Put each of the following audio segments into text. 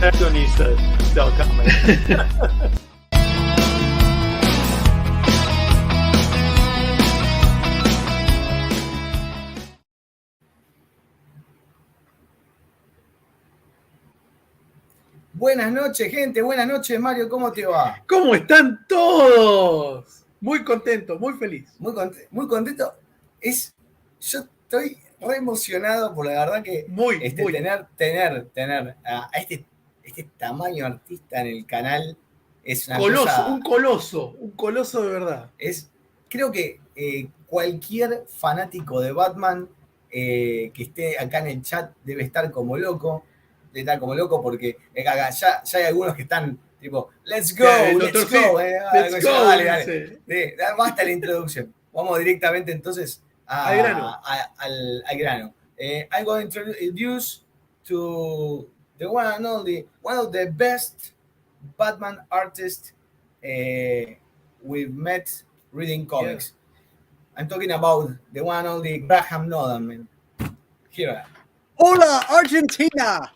Protagonistas del camino. Buenas noches, gente. Buenas noches, Mario. ¿Cómo te va? ¿Cómo están todos? Muy contento, muy feliz. Muy contento. Yo estoy re emocionado por la verdad que muy. tener a este tamaño artista en el canal es una un coloso de verdad. Creo que cualquier fanático de Batman que esté acá en el chat debe estar como loco. Porque ya hay algunos que están tipo, let's go. Dale. Basta la introducción. Vamos directamente entonces al grano. I'm going to introduce to the one and only, one of the best Batman artists we've met reading comics. Yeah. I'm talking about the one and only Graham Nolan, man. Here. Hola, Argentina!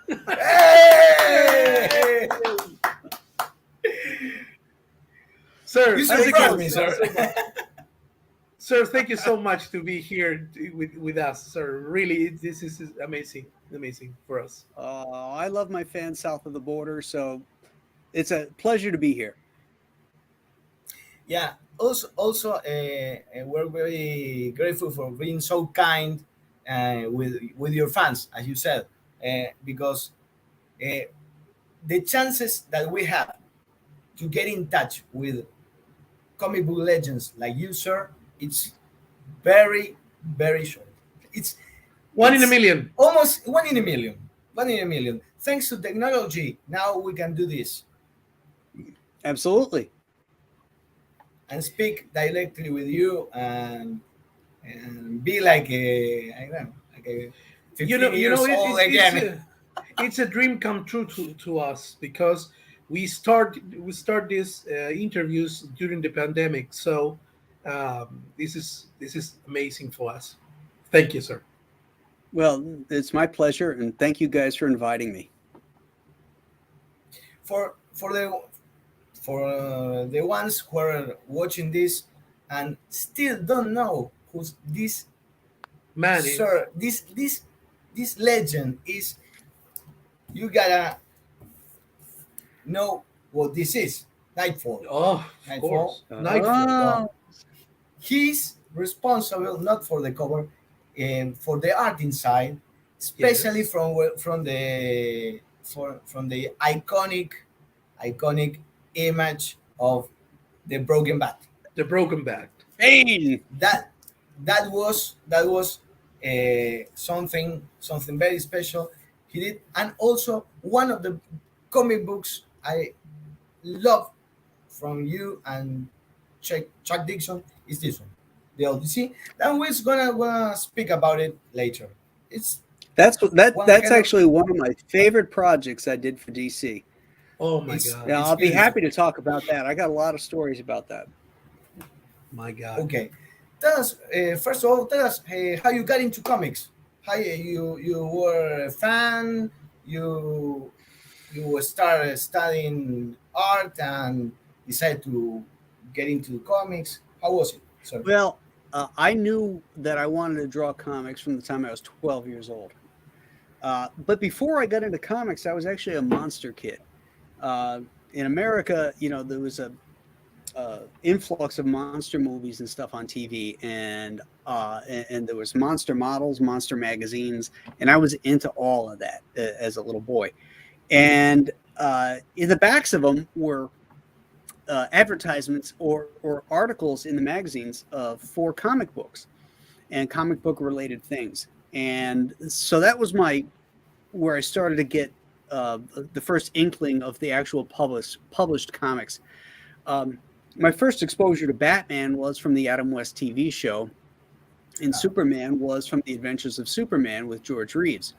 Hey! Sir, sir, thank you so much to be here with us, sir. Really, this is amazing for us. I love my fans south of the border, so it's a pleasure to be here. Yeah. Also, we're very grateful for being so kind with your fans, as you said, because the chances that we have to get in touch with comic book legends like you, sir, it's very, very short. It's one in a million. Almost one in a million. 1 in a million. Thanks to technology, now we can do this. Absolutely. And speak directly with you and be like a 15 years old again. It's a dream come true to us because we start these interviews during the pandemic. So this is amazing for us. Thank you, sir. Well, it's my pleasure, and thank you guys for inviting me. For the ones who are watching this and still don't know who's this man, sir, this legend is, you gotta know what this is. Nightfall. Oh, of course. Nightfall. He's responsible not for the cover, for the art inside, especially yes. from the iconic image of the broken bat. The broken bat. Hey, that was something very special he did, and also one of the comic books I love from you and Chuck Dixon is this one, the Odyssey. And we're gonna speak about it later. That's actually one of my favorite projects I did for DC. Oh my God! Yeah, I'll be happy to talk about that. I got a lot of stories about that. My God. Okay, tell us first of all. Tell us how you got into comics. How you were a fan. You started studying art and decided to get into comics. How was it? Sorry. Well, I knew that I wanted to draw comics from the time I was 12 years old. But before I got into comics, I was actually a monster kid. In America, there was a influx of monster movies and stuff on TV, and there was monster models, monster magazines, and I was into all of that as a little boy. And in the backs of them were advertisements or articles in the magazines for comic books and comic book related things. And so that was where I started to get the first inkling of the actual published comics. My first exposure to Batman was from the Adam West TV show, and Superman was from The Adventures of Superman with George Reeves.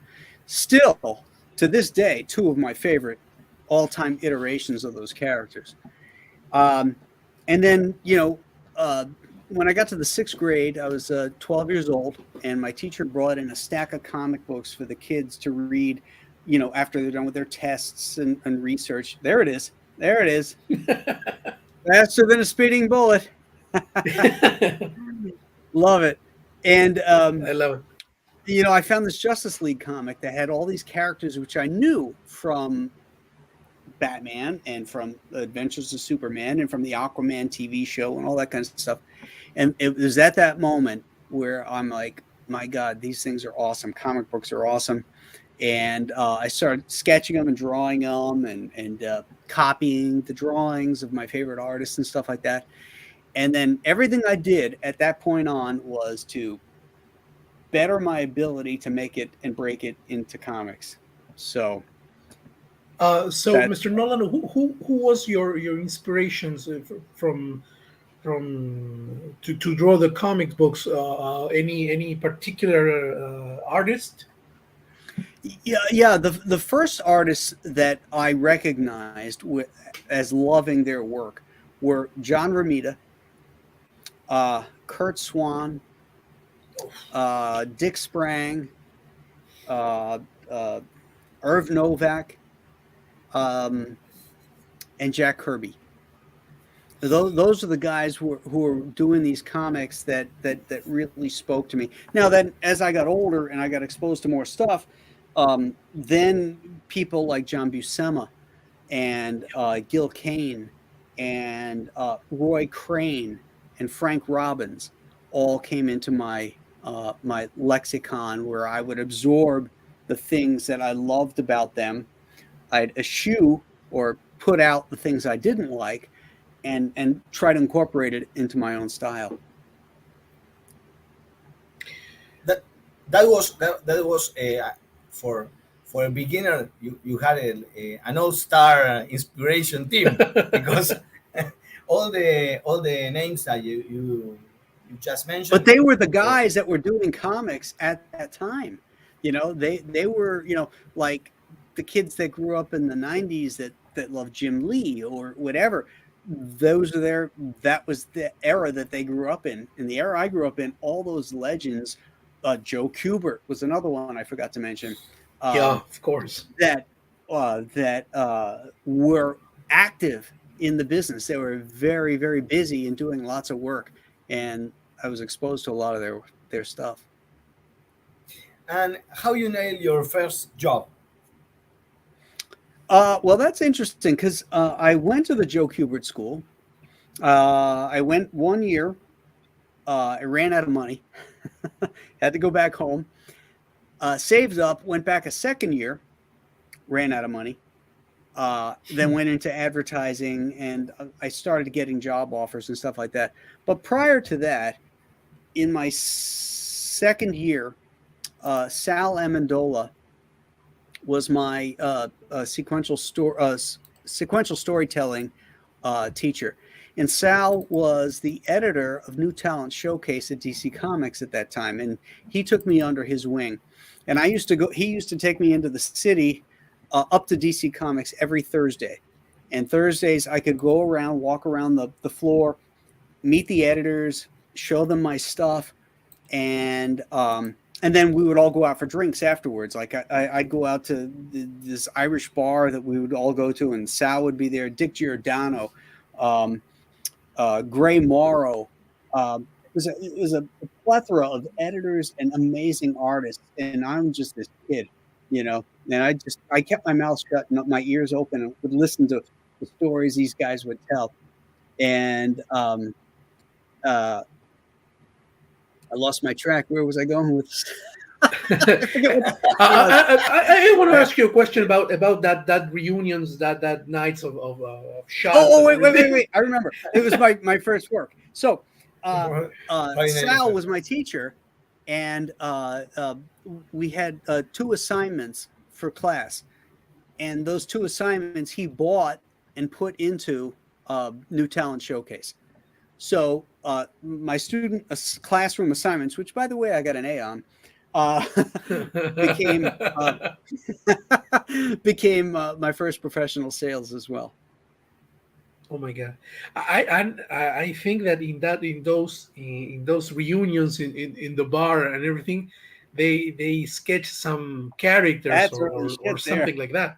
Still, to this day, two of my favorite all-time iterations of those characters. And then, when I got to the 6th grade, I was 12 years old, and my teacher brought in a stack of comic books for the kids to read after they're done with their tests and research. There it is. Faster than a speeding bullet. Love it. And I love it. I found this Justice League comic that had all these characters which I knew from Batman and from Adventures of Superman and from the Aquaman TV show and all that kind of stuff. And it was at that moment where I'm like, my God, these things are awesome. Comic books are awesome. And I started sketching them and drawing them and copying the drawings of my favorite artists and stuff like that. And then everything I did at that point on was to better my ability to make it and break it into comics. So Mr. Nolan, who was your inspirations from to draw the comic books? Any particular artist? Yeah. The first artists that I recognized as loving their work were John Romita, Kurt Swan, Dick Sprang, Irv Novak, and Jack Kirby. Those are the guys who are doing these comics that really spoke to me. Now then, as I got older and I got exposed to more stuff, then people like John Buscema and Gil Kane and Roy Crane and Frank Robbins all came into my my lexicon, where I would absorb the things that I loved about them. I'd eschew or put out the things I didn't like, and try to incorporate it into my own style. That was for a beginner. You had an all-star inspiration team, because all the names that you just mentioned. But they were the guys that were doing comics at that time. They were, like the kids that grew up in the 90s that loved Jim Lee or whatever. That was the era that they grew up in. In the era I grew up in, all those legends, Joe Kubert was another one I forgot to mention. Yeah, of course. That were active in the business. They were very, very busy and doing lots of work. And I was exposed to a lot of their stuff. And how you nailed your first job? Well, that's interesting, because I went to the Joe Kubert School. I went 1 year. I ran out of money. Had to go back home. Saved up, went back a second year, ran out of money. Then went into advertising, and I started getting job offers and stuff like that. But prior to that, in my second year, Sal Amendola was my sequential storytelling teacher. And Sal was the editor of New Talent Showcase at DC Comics at that time, and he took me under his wing. And he used to take me into the city up to DC Comics every Thursday. And Thursdays I could go around, walk around the floor, meet the editors, show them my stuff, and then we would all go out for drinks afterwards. Like I'd go out to this Irish bar that we would all go to, and Sal would be there, Dick Giordano, Gray Morrow. It was a plethora of editors and amazing artists, and I'm just this kid, and I kept my mouth shut and my ears open and would listen to the stories these guys would tell. And I lost my track. Where was I going with this? I want to ask you a question about that reunions, that nights of shots. Oh, wait! I remember. It was my first work. So Sal was my teacher, and we had 2 assignments for class, and those 2 assignments he bought and put into New Talent Showcase. So my student classroom assignments, which by the way I got an A on, became my first professional sales as well. Oh my God! I think that in those reunions in the bar and everything, they sketch some characters That's or, early or, or shit something there. like that.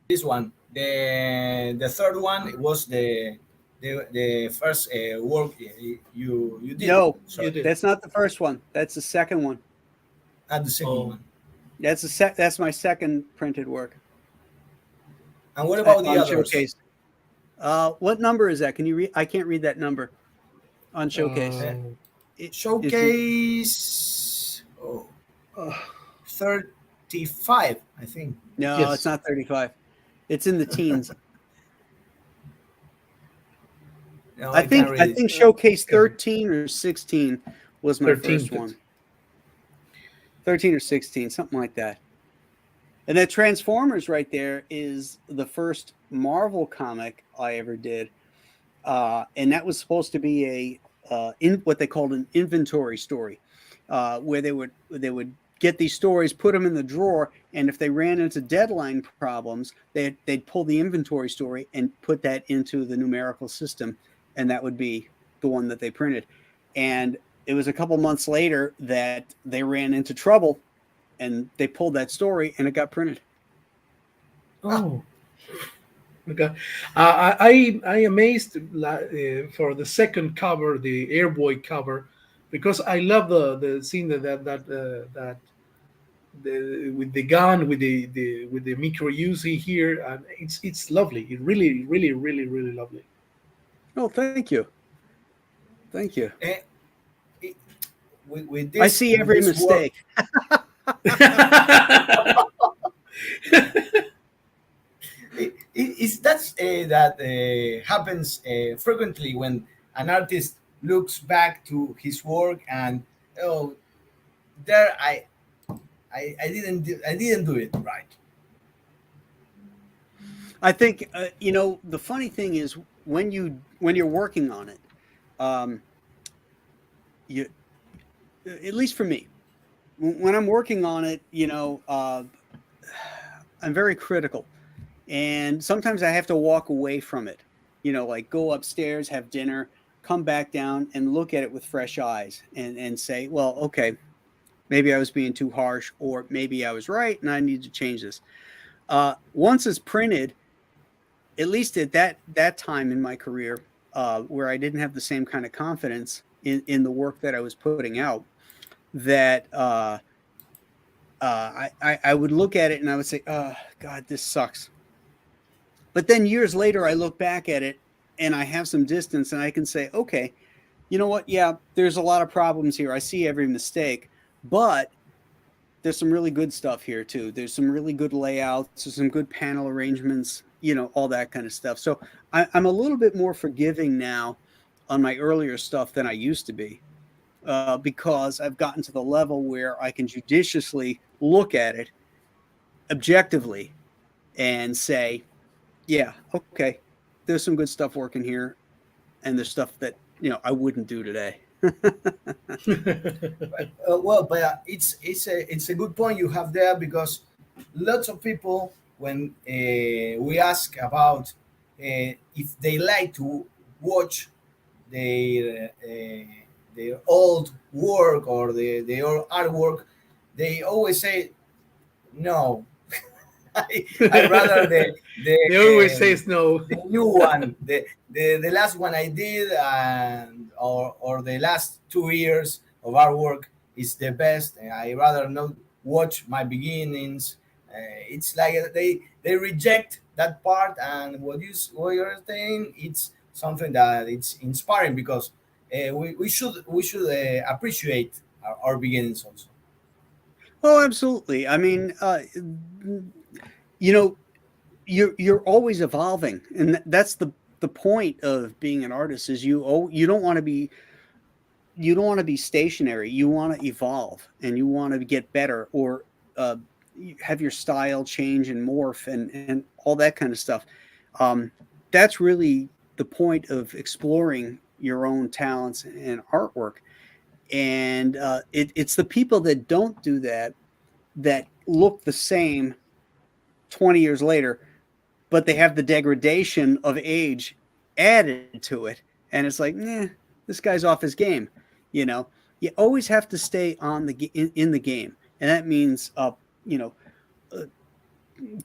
This one, the third one was the first work you did. No, You Sorry, did. that's not the first one. That's the second one. at the second Oh. one. That's my second printed work And what about the on others? Showcase. What number is that? Can you read? I can't read that number on Showcase. Uh, Is it Showcase 35, I think. no, Yes. it's not 35. It's in the teens. No, I think can't read it. Showcase 13 or 16 was my 13. first one. 13 or 16, something like that. And that Transformers right there is the first Marvel comic I ever did. And that was supposed to be in what they called an inventory story, where they would get these stories, put them in the drawer, and if they ran into deadline problems, they'd pull the inventory story and put that into the numerical system, and that would be the one that they printed. And it was a couple months later that they ran into trouble, and they pulled that story, and it got printed. Oh, okay. I amazed for the second cover, the Airboy cover, because I love the scene that with the gun with the micro Uzi here, and it's lovely. It really, really, really, really lovely. Oh, thank you. Thank you. With this, I see every with this work, mistake. Is that happens frequently when an artist looks back to his work and oh, there I didn't do it right. I think the funny thing is when you're working on it, you at least for me, when I'm working on it, I'm very critical, and sometimes I have to walk away from it. Like go upstairs, have dinner, come back down, and look at it with fresh eyes, and say, well, okay, maybe I was being too harsh, or maybe I was right, and I need to change this. Once it's printed, at least at that time in my career, where I didn't have the same kind of confidence in the work that I was putting out, that I would look at it and I would say, oh, God, this sucks. But then years later, I look back at it and I have some distance and I can say, okay, you know what? Yeah, there's a lot of problems here. I see every mistake, but there's some really good stuff here too. There's some really good layouts, there's some good panel arrangements, all that kind of stuff. So I'm a little bit more forgiving now on my earlier stuff than I used to be, because I've gotten to the level where I can judiciously look at it objectively and say, yeah, okay, there's some good stuff working here, and there's stuff that I wouldn't do today. But it's a good point you have there, because lots of people, when we ask about if they like to watch their old work or their old artwork, they always say no. I rather They always says no. the new one, the last one I did, and or the last 2 years of artwork is the best. And I rather not watch my beginnings. It's like they reject that part, and what you're saying, it's something that it's inspiring, because we should appreciate our beginnings also. Oh, absolutely. I mean, you're always evolving, and that's the point of being an artist. Is you don't want to be stationary. You want to evolve, and you want to get better, or have your style change and morph, and all that kind of stuff. That's really the point of exploring your own talents and artwork. And it's the people that don't do that look the same 20 years later, but they have the degradation of age added to it, and it's like, this guy's off his game. you always have to stay on in the game, and that means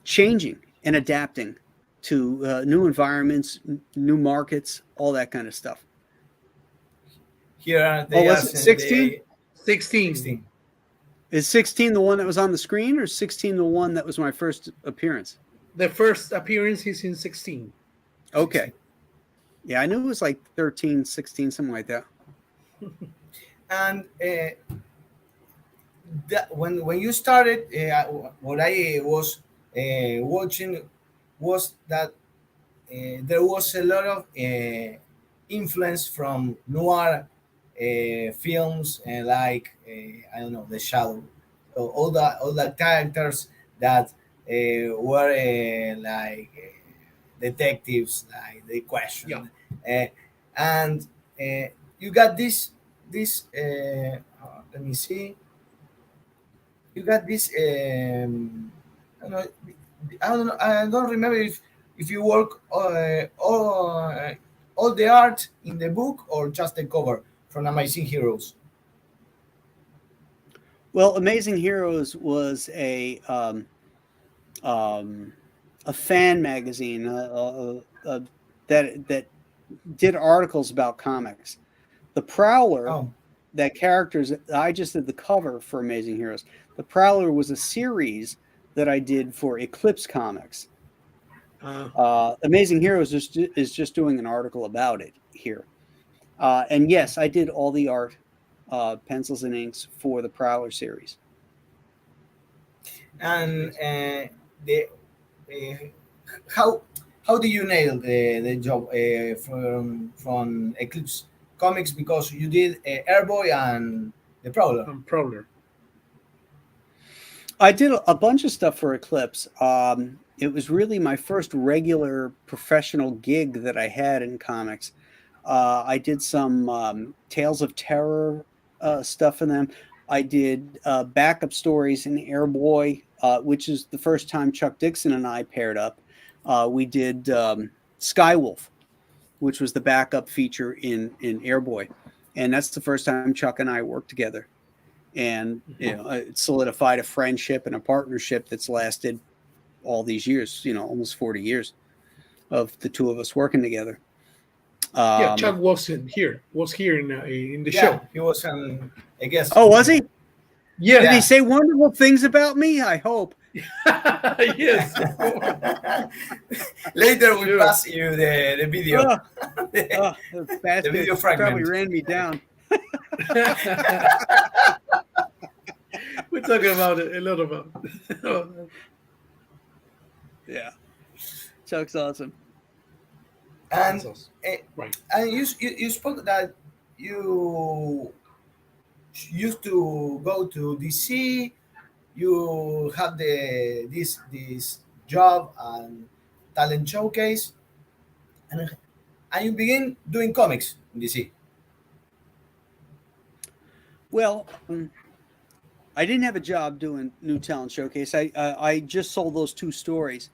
changing and adapting to new environments, new markets, all that kind of stuff. Here are they. Was it 16? 16. Is 16 the one that was on the screen, or 16 the one that was my first appearance? The first appearance is in 16. Okay. Yeah, I knew it was like 13, 16, something like that. And when you started, what I was watching was that there was a lot of influence from noir films, like I don't know, The Shadow, so all the characters that were like detectives, like they question, and you got this let me see, you got this I don't remember if you work all the art in the book or just the cover from Amazing Heroes. Well, Amazing Heroes was a fan magazine that did articles about comics. The Prowler, that characters, I just did the cover for Amazing Heroes. The Prowler was a series that I did for Eclipse Comics. Amazing Heroes is just doing an article about it here. And yes, I did all the art, pencils and inks, for the Prowler series. And how do you nail the job from Eclipse Comics, because you did Airboy and the Prowler? I did a bunch of stuff for Eclipse. It was really my first regular professional gig that I had in comics. I did some Tales of Terror stuff for them. I did backup stories in Airboy, which is the first time Chuck Dixon and I paired up. We did Skywolf, which was the backup feature in Airboy. And that's the first time Chuck and I worked together. And it solidified a friendship and a partnership that's lasted all these years, almost 40 years of the two of us working together. Chuck was here in the show. He was I guess. Oh, was he? Yeah. Did he say wonderful things about me? I hope. Yes. Later we'll pass you the video. The video fragment. Probably ran me down. We're talking about it a lot about. Yeah, Chuck's awesome. And right. And you spoke that you used to go to DC. You have this job and talent showcase, and you begin doing comics in DC. Well, I didn't have a job doing New Talent Showcase. I just sold those 2 stories.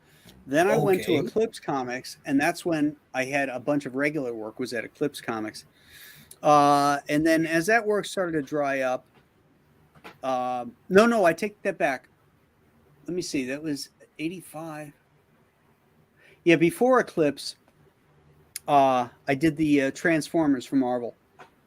Then I went to Eclipse Comics, and that's when I had a bunch of regular work was at Eclipse Comics. And then as that work started to dry up, no, I take that back. Let me see. That was 85. Yeah, before Eclipse, I did the Transformers for Marvel.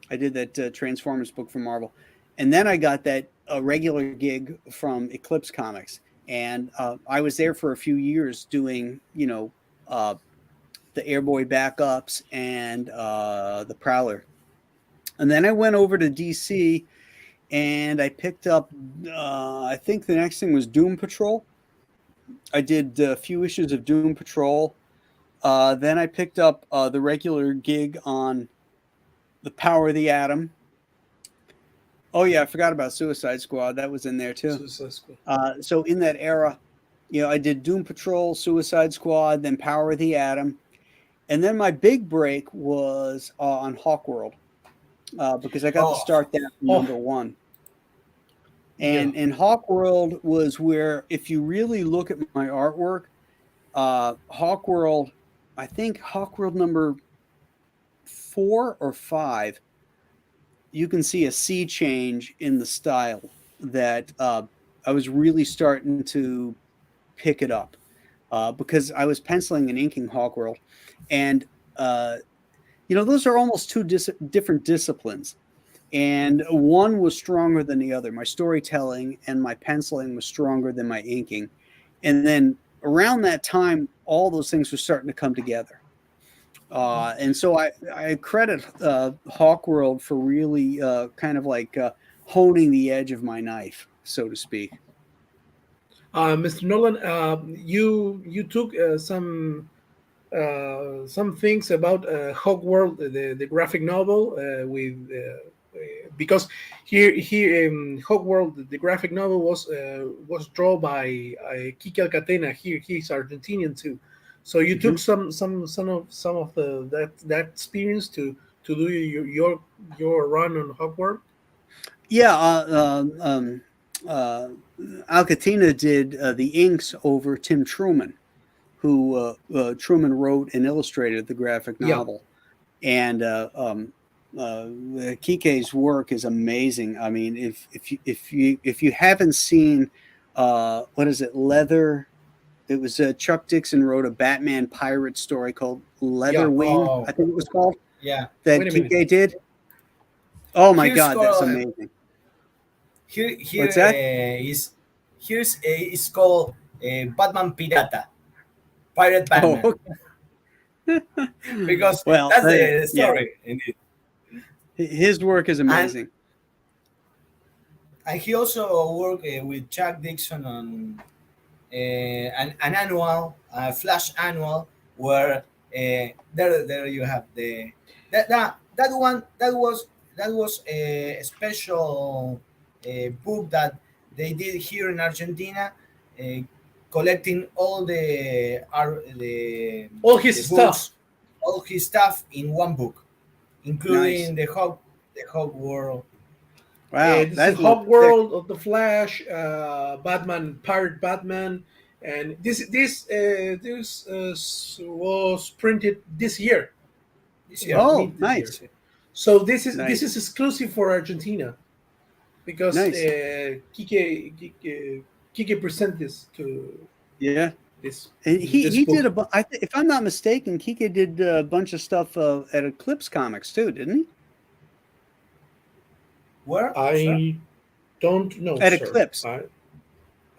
I did that Transformers book for Marvel. And then I got that regular gig from Eclipse Comics. And I was there for a few years doing, the Airboy backups and the Prowler. And then I went over to DC and I picked up, I think the next thing was Doom Patrol. I did a few issues of Doom Patrol. Then I picked up the regular gig on the Power of the Atom. Oh, yeah, I forgot about Suicide Squad. That was in there, too. Suicide Squad. So in that era, I did Doom Patrol, Suicide Squad, then Power of the Atom. And then my big break was on Hawkworld, because I got to start that number 1. And Hawkworld was where, if you really look at my artwork, Hawkworld, I think Hawkworld number 4 or 5 you can see a sea change in the style that I was really starting to pick it up because I was penciling and inking Hawkworld, and those are almost two different disciplines, and one was stronger than the other. My storytelling and my penciling was stronger than my inking, and then around that time, all those things were starting to come together. And so I credit Hawkworld for really kind of like honing the edge of my knife, so to speak. Mr. Nolan, you took some things about Hogwarts, the graphic novel, because here Hogwarts, the graphic novel was drawn by Kike Alcatena. Here he's Argentinian too, so you took some of that experience to do your run on Hogwarts. Yeah, Alcatena did the inks over Tim Truman, who Truman wrote and illustrated the graphic novel. Yeah. And Kike's work is amazing. I mean, if you haven't seen what is it, Leather? It was Chuck Dixon wrote a Batman pirate story called Leather Wing, I think it was called. Yeah, that Kike did. Oh my God, that's amazing. What's that? It's called Batman Pirata. Pirate Batman. Oh, okay. Because that's the story. Yeah. Indeed. His work is amazing. And he also worked with Chuck Dixon on an annual, Flash annual, where there you have that was a special book that they did here in Argentina, collecting all his stuff, all his stuff in one book, including the Hog World. Wow, this is Hog World of the Flash, Batman, Pirate Batman, and this was printed this year. Oh, nice. Year. So this is exclusive for Argentina, because Kike present this to this. And he did if I'm not mistaken, Kike did a bunch of stuff at Eclipse Comics too, didn't he? Where? I don't know. At Eclipse. At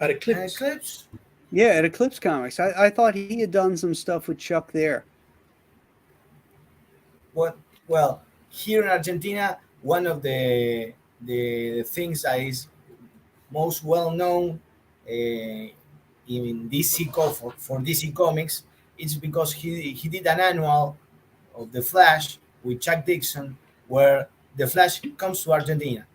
Eclipse? Yeah, at Eclipse Comics. I thought he had done some stuff with Chuck there. Well, here in Argentina, one of the things that is most well known in DC for DC Comics is because he did an annual of the Flash with Chuck Dixon, where the Flash comes to Argentina,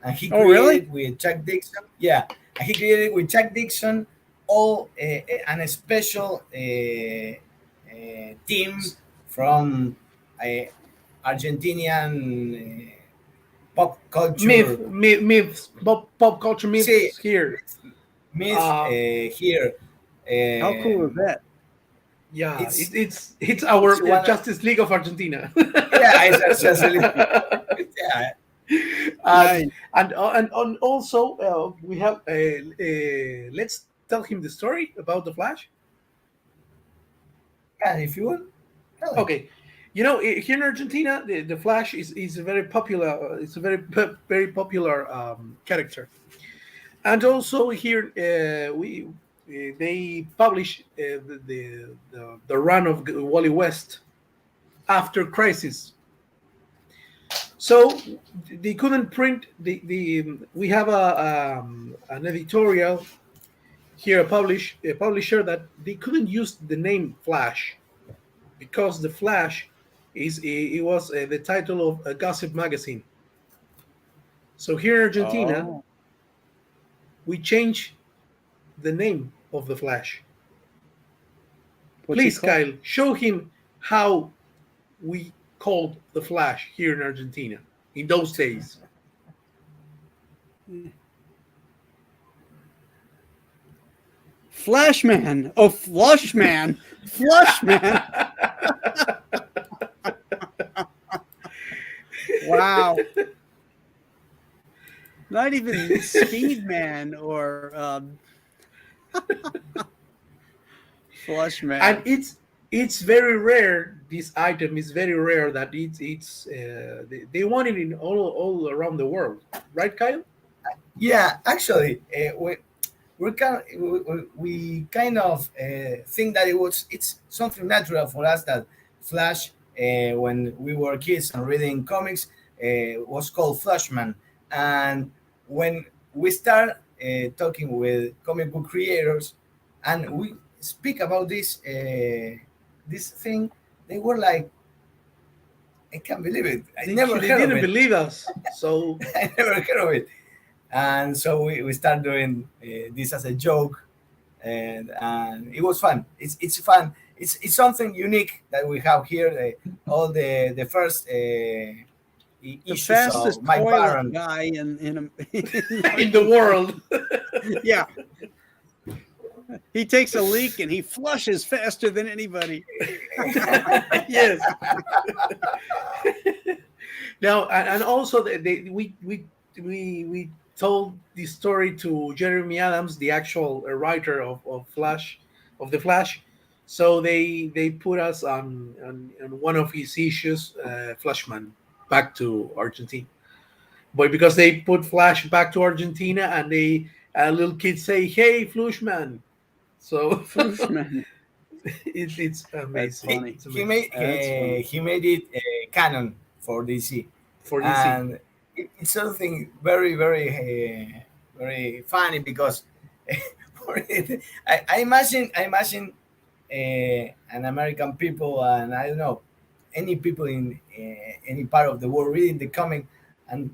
and he created with Chuck Dixon. Yeah, and he created with Chuck Dixon all an special team from Argentinian pop culture pop culture myths here. Here. How cool is that? Yeah, it's our Justice League of Argentina. Yeah, it's Justice League. Yeah. And also we have let's tell him the story about the Flash. Yeah, if you want. Okay. Here in Argentina, the Flash is a very popular. It's a very popular character, and also here they publish the run of Wally West after Crisis. So they couldn't print we have an editorial here, a publisher that they couldn't use the name Flash, because the Flash it was the title of a gossip magazine. So here in Argentina, we changed the name of the Flash. Please, Kyle, show him how we called the Flash here in Argentina in those days. Flashman. Oh, Flushman. Flushman. Wow. Not even Speedman or Flushman. And it's very rare. This item is very rare that they want it in all around the world, right, Kyle? Yeah, actually, we kind of think that it's something natural for us that Flash, when we were kids and reading comics, was called Flashman, and when we start talking with comic book creators and we speak about this thing, they were like, I can't believe it. I never They heard of didn't it. believe us. So I never heard of it. And so we start doing this as a joke, and it was fun. It's fun. It's something unique that we have here. All the first The issues fastest of Mike toilet Baron. guy in in the world. yeah. He takes a leak and he flushes faster than anybody. Yes. Now, and also we told this story to Jeremy Adams, the actual writer of Flash, of the Flash. So they put us on one of his issues, Flashman, back to Argentina. But because they put Flash back to Argentina, and a little kids say, "Hey, Flashman," so Flushman. it's That's amazing. funny. It's He amazing made That's funny. he made it canon for DC, for DC. and it's something very very funny because I imagine an American people, and I don't know, any people in any part of the world reading the comic and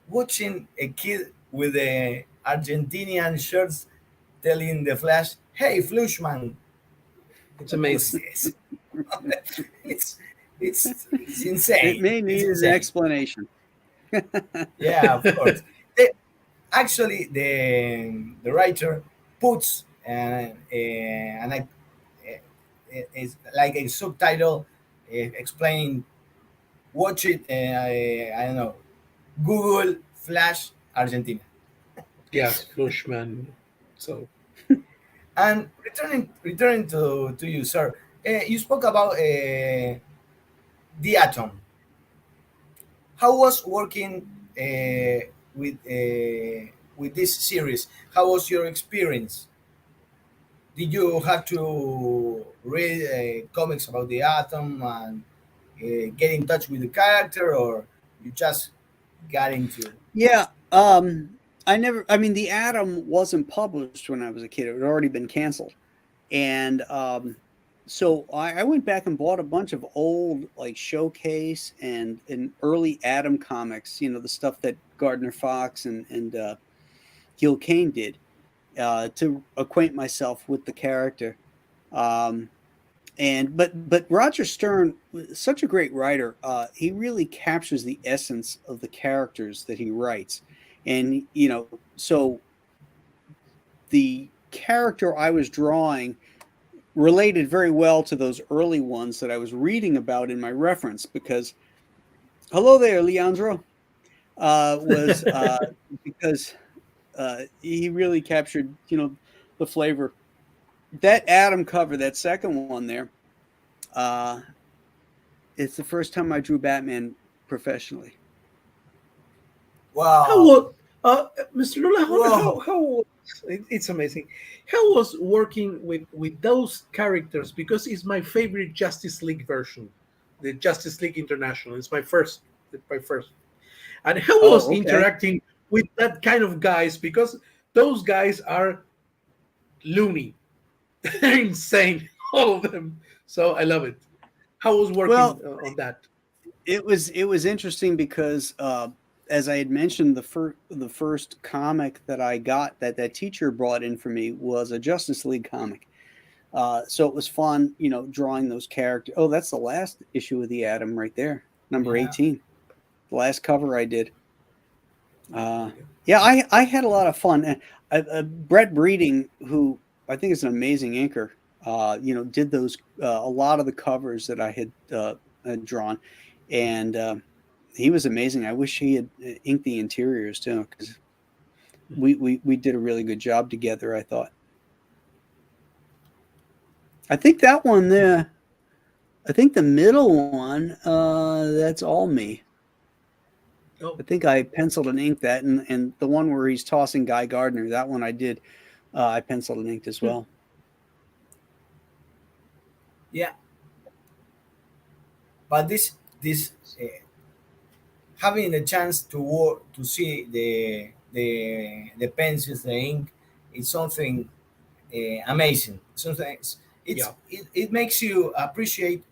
watching a kid with a Argentinian shirts telling the Flash, "Hey, Flushman, It's who's amazing. this?" it's it's insane. It may It's need an insane. explanation. Yeah, of course. Actually, the writer puts it's like a subtitle explaining, watch it. I don't know, Google Flash Argentina. Yes, Flashman. So And returning to you, sir. You spoke about the atom. How was working with this series? How was your experience? Did you have to read comics about the atom and get in touch with the character, or you just got into? Yeah. I mean, The Atom wasn't published when I was a kid. It had already been canceled. And so I went back and bought a bunch of old, like, Showcase and early Atom comics, the stuff that Gardner Fox and Gil Kane did, to acquaint myself with the character. But Roger Stern was such a great writer. He really captures the essence of the characters that he writes. And, so the character I was drawing related very well to those early ones that I was reading about in my reference, because hello there, Leandro, was because he really captured, the flavor. That Atom cover, that second one there, it's the first time I drew Batman professionally. how Wow! was Mr. Nolan? Whoa! It's amazing. How was working with those characters? Because it's my favorite Justice League version, the Justice League International. It's my first. And how was Oh, okay. interacting with that kind of guys? Because those guys are loony. They're insane, all of them. So I love it. How was working Well, on that? it was interesting because as I had mentioned, the first comic that I got that teacher brought in for me was a Justice League comic. So it was fun, drawing those characters. Oh, that's the last issue of the Atom right there, number Yeah. 18, the last cover I did. Yeah, I had a lot of fun. Brett Breeding, who I think is an amazing inker, did those a lot of the covers that I had drawn, and he was amazing. I wish he had inked the interiors too, because we did a really good job together, I thought. I think that one there, I think the middle one, that's all me. Oh. I think I penciled and inked that, and the one where he's tossing Guy Gardner, that one I did. I penciled and inked as well. Yeah. But this having the chance to work, to see the pencils, the ink, it's something amazing. Something it makes you appreciate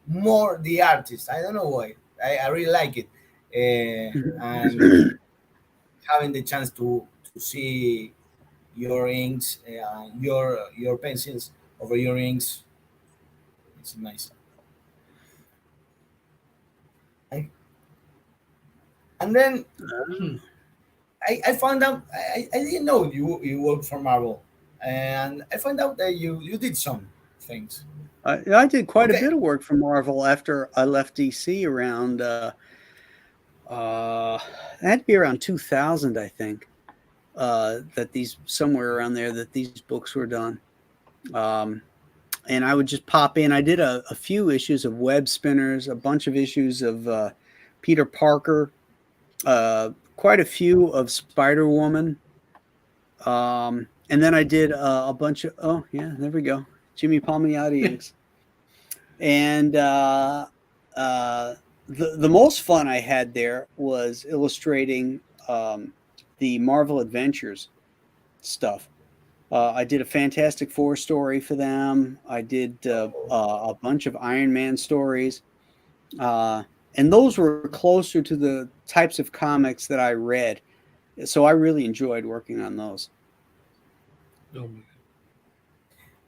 more the artist. I don't know why. I really like it, and having the chance to see your inks, your pencils over your inks, it's nice. And then I found out I didn't know you worked for Marvel, and I found out that you did some things. I did quite a bit of work for Marvel after I left DC around. It had to be around 2000, I think. That these somewhere around there that these books were done. And I would just pop in. I did a few issues of Web Spinners, a bunch of issues of Peter Parker, quite a few of Spider-Woman. And then I did a bunch of, oh yeah, there we go. Jimmy Palmiotti inks. And the most fun I had there was illustrating the Marvel Adventures stuff. I did a Fantastic Four story for them. I did a bunch of Iron Man stories. And those were closer to the types of comics that I read. So I really enjoyed working on those. Oh my God.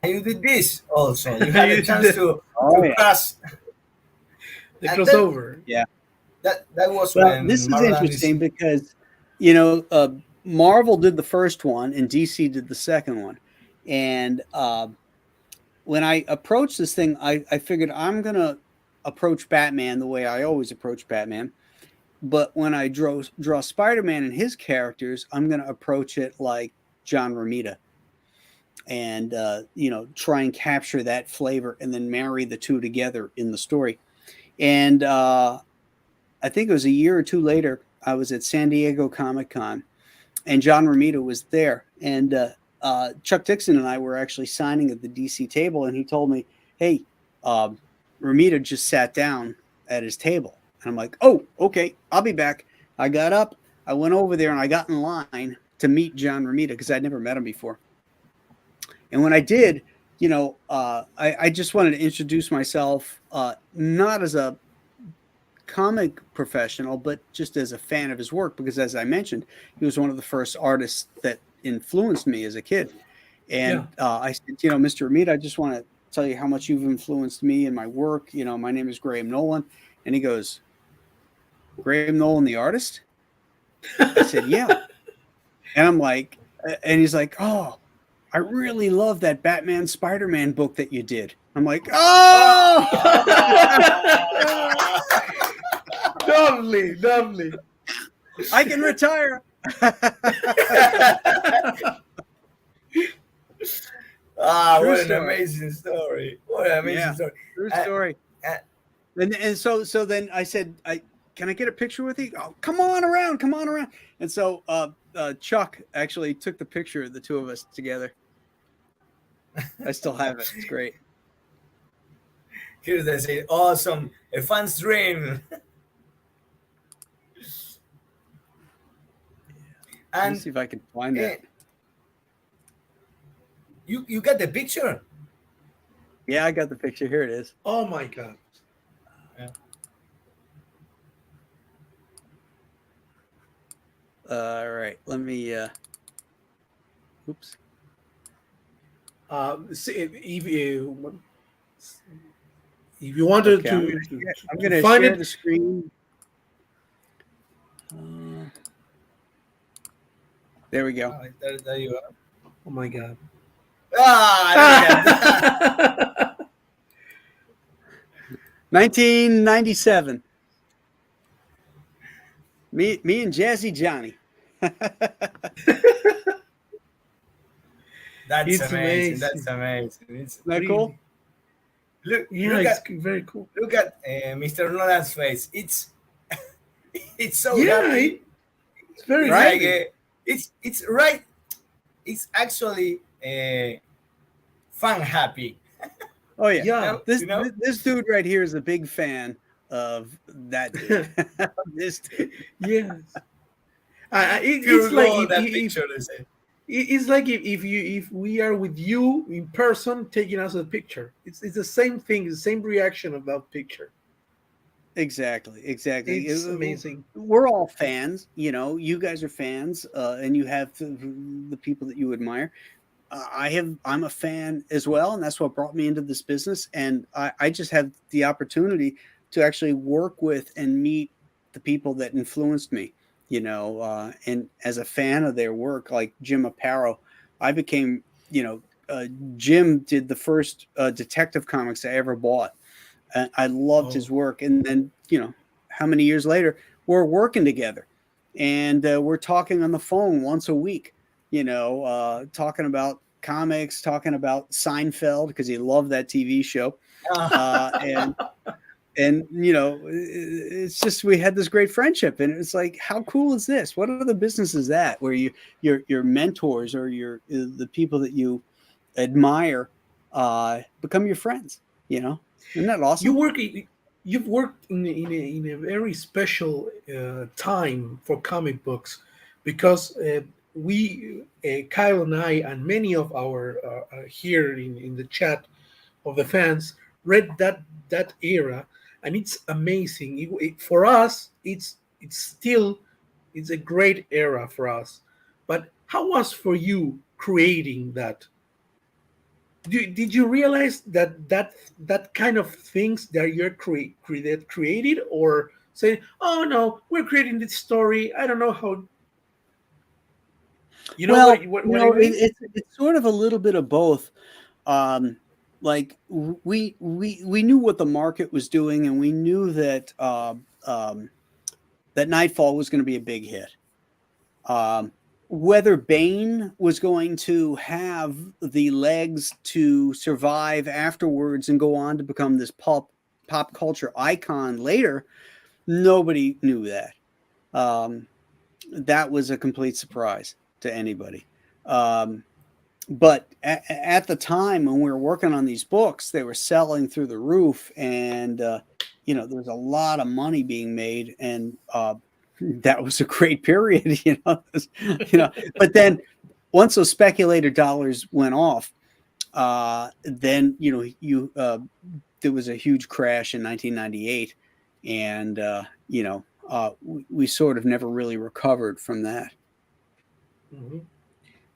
And you did this also. You had a chance to cross the crossover. Yeah. That was well, this is interesting because, you know, Marvel did the first one and DC did the second one. And when I approached this thing, I figured I'm going to approach Batman the way I always approach Batman. But when I draw Spider-Man and his characters, I'm going to approach it like John Romita. And, you know, try and capture that flavor and then marry the two together in the story. And I think it was a year or two later, I was at San Diego Comic-Con, and John Romita was there. And Chuck Dixon and I were actually signing at the DC table, and he told me, hey, Romita just sat down at his table. And I'm like, oh, okay, I'll be back. I got up, I went over there, and I got in line to meet John Romita because I'd never met him before. And when I did, you know, I just wanted to introduce myself, not as a comic professional, but just as a fan of his work, because as I mentioned, he was one of the first artists that influenced me as a kid. And I said, you know, Mr. Romita, I just want to tell you how much you've influenced me in my work. You know, my name is Graham Nolan. And he goes, Graham Nolan, the artist? I said, yeah. And I'm like, and he's like, oh, I really love that Batman Spider-Man book that you did. I'm like, oh! Lovely. I can retire. What an amazing story. What an amazing story. True story. And so then I said, can I get a picture with you? Oh, come on around. And so Chuck actually took the picture of the two of us together. I still have it. It's great. Here's they say, awesome, a fan's dream. Let me see if I can find that. You got the picture? Yeah, I got the picture. Here it is. Oh my God. Yeah. All right. Let me. Oops. See, if you wanted Okay, to, I'm going to find share it, the screen. There we go. There you are. oh my God. 1997. Me and Jazzy Johnny. That's It's amazing. That's amazing. amazing. It's That cool? Really. look Yeah, it's very cool. look at Mr. Nolan's face. It's so Yeah, happy. it's very It's like happy. it's right. It's actually fun happy. Oh yeah. Yeah. This You know. this dude right here is a big fan of that dude. This dude. Yes. Pure It's like gold that picture. They say. it's like if we are with you in person taking us a picture. It's the same thing, the same reaction about picture. Exactly. It's amazing. We're all fans, you know. You guys are fans, and you have the people that you admire. I'm a fan as well, and that's what brought me into this business. And I just have the opportunity to actually work with and meet the people that influenced me, you know. And as a fan of their work, like Jim Aparo, I became, you know, Jim did the first detective comics I ever bought. I loved his Oh, work, and then, you know, how many years later we're working together, and we're talking on the phone once a week. You know, talking about comics, talking about Seinfeld because he loved that TV show, uh, and and you know, it's just we had this great friendship, and it's like, how cool is this? What other business is that where your mentors or the people that you admire become your friends? You know, isn't that You awesome? work. You've worked in a very special time for comic books, because Kyle and I and many of our here in the chat of the fans read that era, and it's amazing. For us, it's still it's a great era for us. But how was for you creating that? Did you realize that kind of things that you're created, or say, oh no, we're creating this story, I don't know how, you know Well, you what I know, mean? it's sort of a little bit of both. Um, we knew what the market was doing, and we knew that that Nightfall was going to be a big hit. Um, whether Bane was going to have the legs to survive afterwards and go on to become this pop culture icon later, nobody knew that. Um, that was a complete surprise to anybody. Um, but at the time when we were working on these books, they were selling through the roof, and you know, there was a lot of money being made, and that was a great period, you know. You know, but then once those speculator dollars went off, then you know, there was a huge crash in 1998, and you know, we sort of never really recovered from that. Mhm.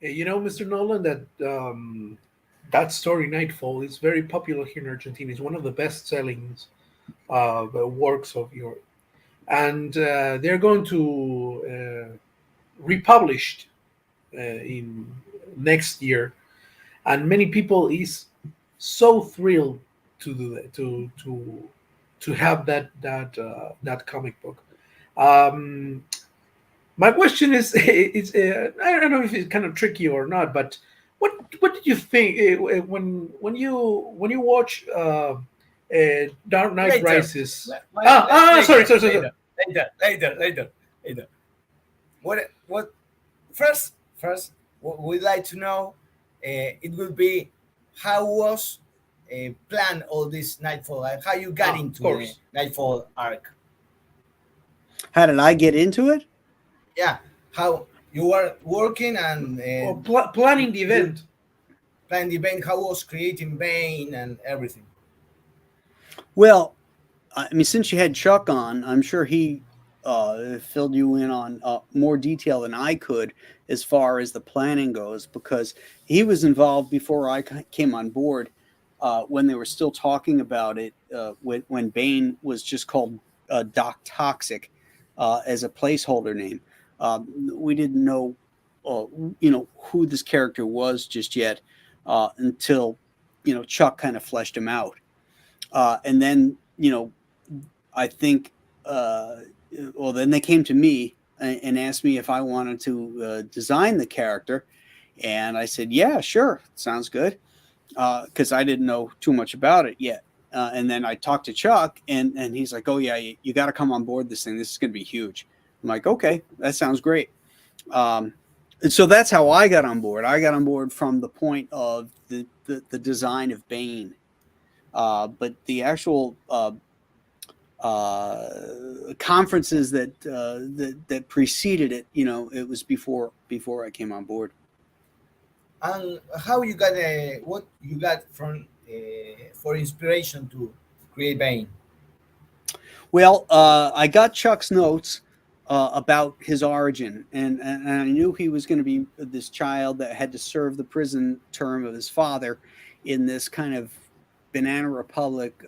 You know, Mr. Nolan, that that story Nightfall is very popular here in Argentina. It's one of the best selling works of your, and they're going to republished in next year, and many people is so thrilled to do that, to have that comic book. Um, my question is, it's I don't know if it's kind of tricky or not, but what did you think when you watch Dark Knight later, Rises? Sorry, later, sorry, sorry, sorry. later. What first, we'd like to know. It will be how was planned all this Nightfall, like how you got Of into the course. Nightfall arc. How did I get into it? Yeah, how you were working and Or planning the you event. planned the Bane, how was creating Bane and everything. Well, I mean, since you had Chuck on, I'm sure he filled you in on more detail than I could as far as the planning goes, because he was involved before I came on board, when they were still talking about it, when Bane was just called Doc Toxic as a placeholder name. We didn't know, uh, you know, who this character was just yet, until, you know, Chuck kind of fleshed him out. And then, you know, I think well, then they came to me and asked me if I wanted to design the character. And I said, yeah, sure. Sounds good. Because I didn't know too much about it yet. And then I talked to Chuck, and he's like, oh, yeah, you got to come on board this thing. This is going to be huge. I'm like, okay, that sounds great. And so that's how I got on board. I got on board from the point of the design of Bane. But the actual conferences that preceded it, it was before I came on board. And how you got what you got from for inspiration to create Bane? Well, I got Chuck's notes about his origin, and I knew he was going to be this child that had to serve the prison term of his father in this kind of banana republic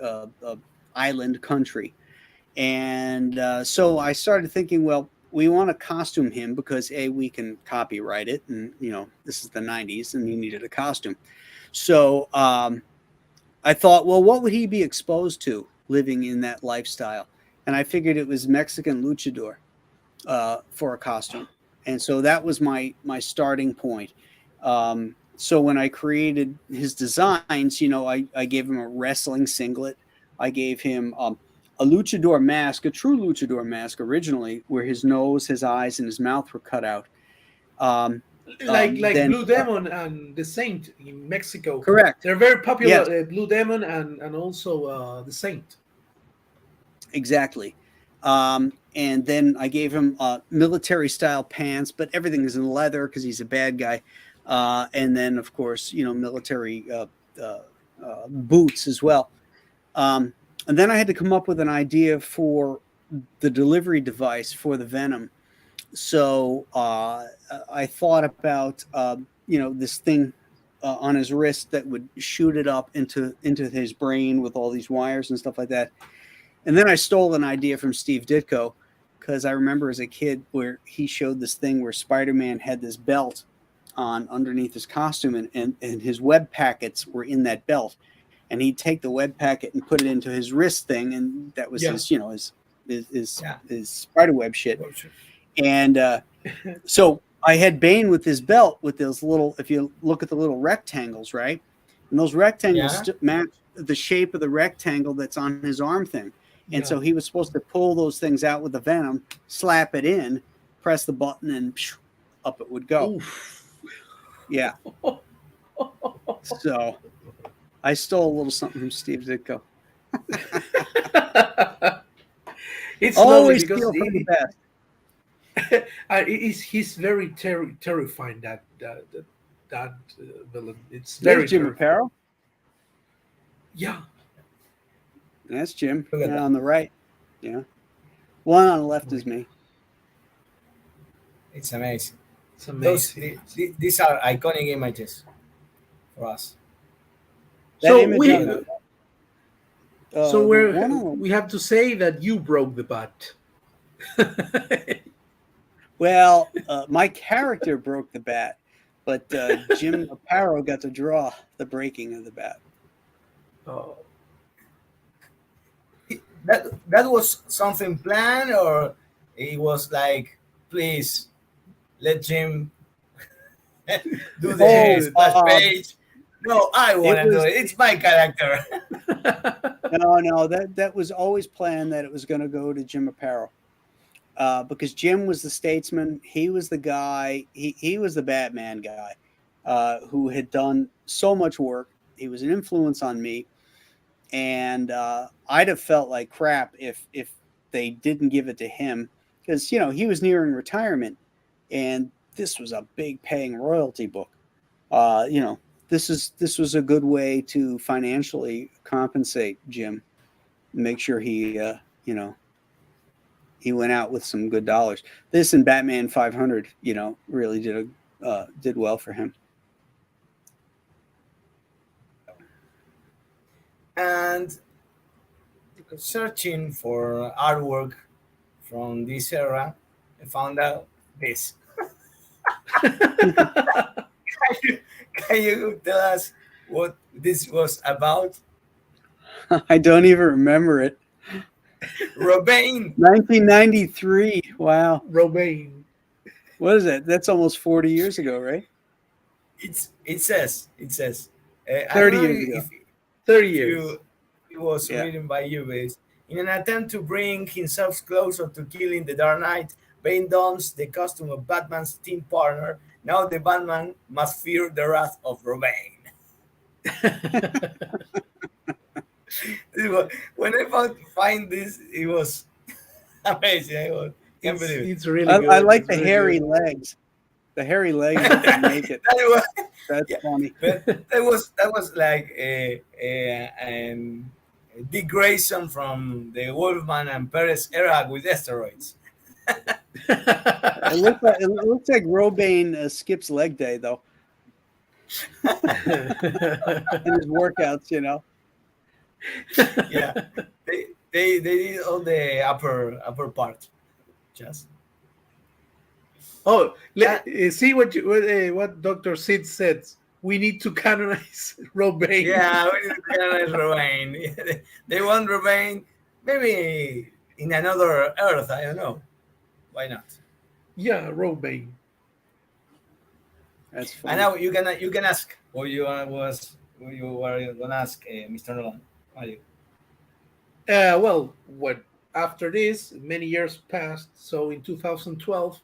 island country. And so I started thinking, well, we want to costume him because we can copyright it, and this is the 90s and he needed a costume. So I thought, well, what would he be exposed to living in that lifestyle? And I figured it was Mexican luchador for a costume. And so that was my starting point. So when I created his designs, I gave him a wrestling singlet. I gave him a luchador mask, a true luchador mask originally, where his nose, his eyes, and his mouth were cut out. Like Blue Demon and the Saint in Mexico. Correct. They're very popular, yes. Blue Demon and also the Saint. Exactly. And then I gave him military-style pants, but everything is in leather because he's a bad guy. And then, of course, military boots as well. And then I had to come up with an idea for the delivery device for the venom. So I thought about, this thing on his wrist that would shoot it up into his brain with all these wires and stuff like that. And then I stole an idea from Steve Ditko, because I remember as a kid where he showed this thing where Spider-Man had this belt on underneath his costume, and his web packets were in that belt. And he'd take the web packet and put it into his wrist thing, and that was his spider web shit. And so I had Bane with his belt with those little, if you look at the little rectangles, right? And those rectangles match the shape of the rectangle that's on his arm thing. And so he was supposed to pull those things out with the venom, slap it in, press the button, and up it would go. Oof. Yeah. So I stole a little something from Steve Ditko. It's always because steal from the best. He's very terrifying, that villain. It's very Jim Aparo. Yeah. That's Jim. On the right. Yeah. One on the left is me. It's amazing. It's amazing. These are iconic images for us. So we have to say that you broke the bat. Well, my character broke the bat, but Jim Aparo got to draw the breaking of the bat. Oh. That was something planned, or it was like, please let Jim do the splash page. No, I want to do it. It's my character. No, that was always planned that it was going to go to Jim Aparo. Because Jim was the statesman. He was the guy. He was the Batman guy who had done so much work. He was an influence on me. And I'd have felt like crap if they didn't give it to him, because he was nearing retirement, and this was a big paying royalty book. This was a good way to financially compensate Jim, make sure he he went out with some good dollars. This and Batman 500, really did well for him. And searching for artwork from this era, I found out this. Can you tell us what this was about? I don't even remember it. Robin. 1993. Wow. Robin. What is it? That's almost 40 years ago, right? It says. 30 years ago. 30 years. It was written by you, guys. In an attempt to bring himself closer to killing the Dark Knight, Bane dons the costume of Batman's team partner. Now the Batman must fear the wrath of Robin. When I find this, it was amazing. Can't believe it. It's really good. I like it's the really hairy good. legs. The hairy legs that make it. That's funny. But that was like a Dick Grayson from the Wolfman and Perez era with steroids. It looks like Robin skips leg day though. In his workouts, you know. Yeah, they did all the upper part. Just see what Dr. Sid said. We need to canonize Robin. Yeah, we need to canonize Robin. They want Robin, maybe in another Earth. I don't know. Why not? Yeah, Robin. That's funny. And now you can ask what you were gonna ask, Mr. Nolan. Mario. Well, after this, many years passed. So in 2012,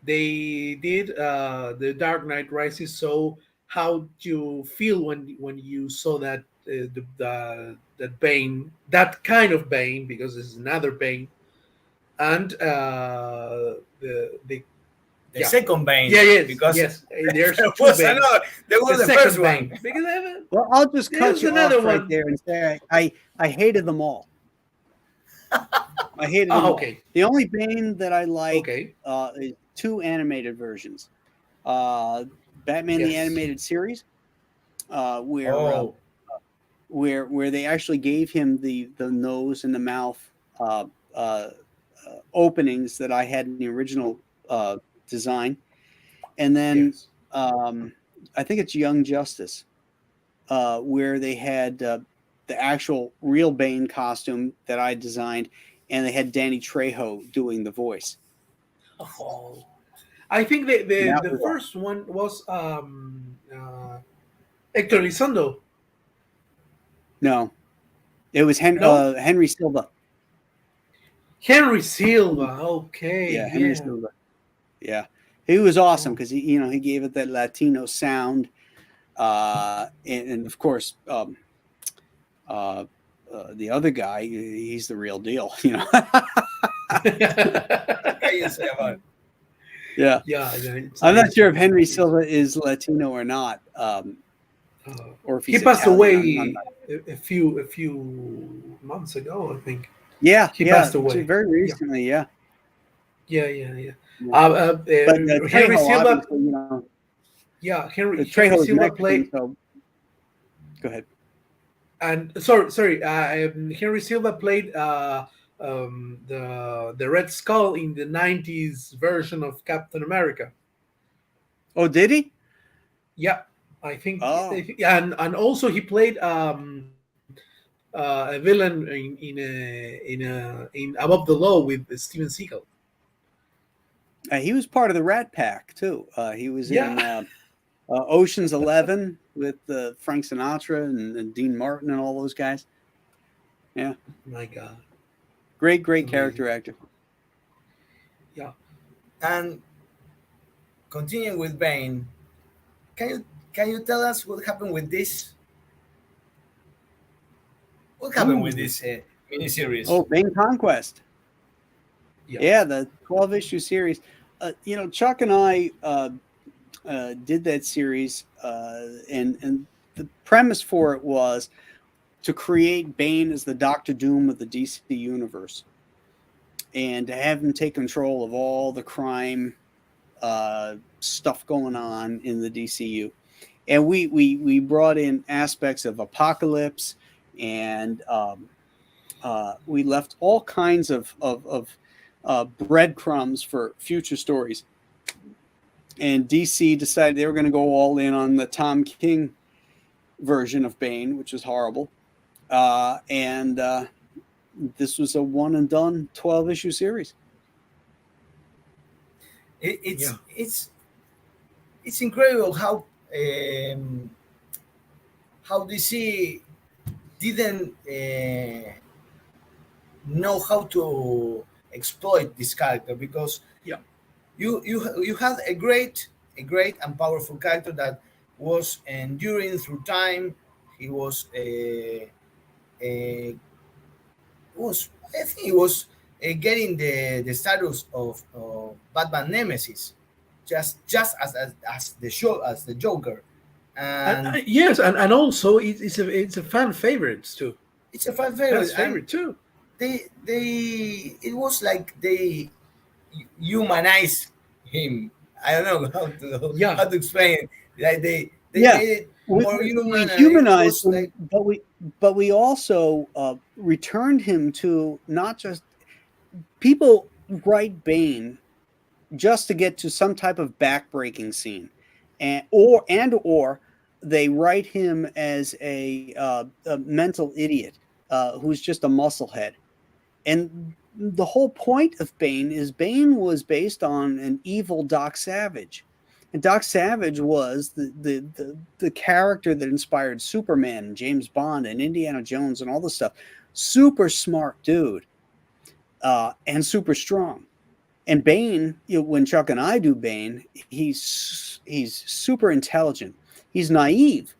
they did the Dark Knight Rises. So how do you feel when you saw that that Bane, that kind of Bane, because this is another Bane, and the second Bane. Yeah, because yes. There's there two was Banes. another. There was the first Bane. one. Because Well, I'll just cut There's you another off right one. there and say I hated them all. I hated them all. Okay. The only Bane that I like Okay. is two animated versions. Batman the Yes. Animated Series, where Oh. where they actually gave him the nose and the mouth openings that I had in the original design, and then Yes. I think it's Young Justice, where they had the actual real Bane costume that I designed, and they had Danny Trejo doing the voice. Oh. I think the That the was first one was Hector Elizondo. No, it was No? Henry Silva. Henry Silva. Okay. Yeah, Henry Silva. Yeah, he was awesome because he gave it that Latino sound, and of course the other guy, he's the real deal. What can you say about it? Yeah. Yeah. I'm not sure if Henry Silva is Latino or not, or if he's he passed Italian. away a few months ago, I think. Yeah, He passed away. very recently. Yeah. Yeah. But Henry Trejo, Silva. obviously, Yeah, Henry Trejo is Silva Mexican, played. so go ahead. And sorry. Henry Silva played the Red Skull in the '90s version of Captain America. Oh, did he? Yeah, I think. Oh. And also he played a villain in Above the Law with Steven Seagal. He was part of the Rat Pack too. He was Yeah. in Ocean's 11 with Frank Sinatra and Dean Martin and all those guys. Yeah, My God. great Amazing. character actor. Yeah. And continuing with Bane, can you tell us what happened with this? What happened with this miniseries? Oh, Bane Conquest. Yeah. Yeah, the 12-issue series. Chuck and I did that series, and the premise for it was to create Bane as the Doctor Doom of the DC universe, and to have him take control of all the crime stuff going on in the DCU. And we brought in aspects of Apocalypse, and we left all kinds of breadcrumbs for future stories. And DC decided they were going to go all in on the Tom King version of Bane, which was horrible. And this was a one and done 12-issue series. It's incredible how DC didn't know how to exploit this character, because you had a great and powerful character that was enduring through time. He was I think he was getting the status of Batman Nemesis, just as the Joker, and yes, and also it's a fan favorite too. It's a fan favorite. Favorite too. It was like they humanize him. I don't know how to explain it. Like they made it more human. We humanized him, but we also returned him to not just people write Bane just to get to some type of backbreaking scene, or they write him as a mental idiot who's just a musclehead. And the whole point of Bane is Bane was based on an evil Doc Savage. And Doc Savage was the character that inspired Superman and James Bond and Indiana Jones and all this stuff. Super smart dude and super strong. And Bane, when Chuck and I do Bane, he's super intelligent. He's naive,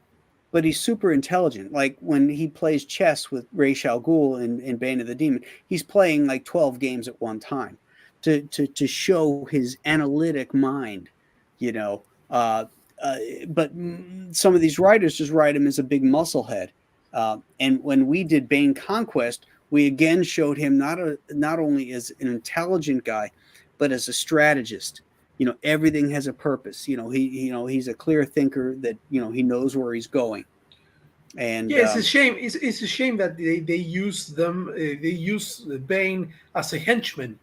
but he's super intelligent. Like when he plays chess with Ra's al Ghul in Bane of the Demon, he's playing like 12 games at one time to show his analytic mind, but some of these writers just write him as a big musclehead. And when we did Bane Conquest, we again showed him not only as an intelligent guy, but as a strategist. Everything has a purpose. He's a clear thinker that he knows where he's going. And it's a shame. It's a shame that they use them. They use Bane as a henchman.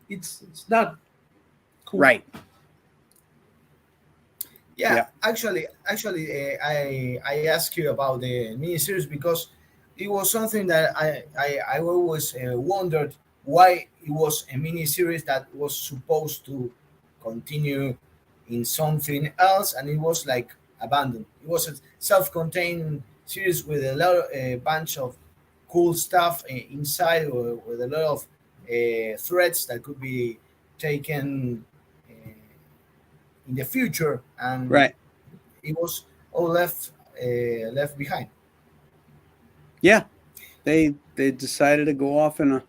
It's not cool. Right. Yeah. Actually, I asked you about the miniseries because it was something that I always wondered why it was a miniseries that was supposed to continue in something else, and it was like abandoned. It was a self-contained series with a bunch of cool stuff inside, with a lot of threats that could be taken in the future, and right, it was all left behind. Yeah, they decided to go off in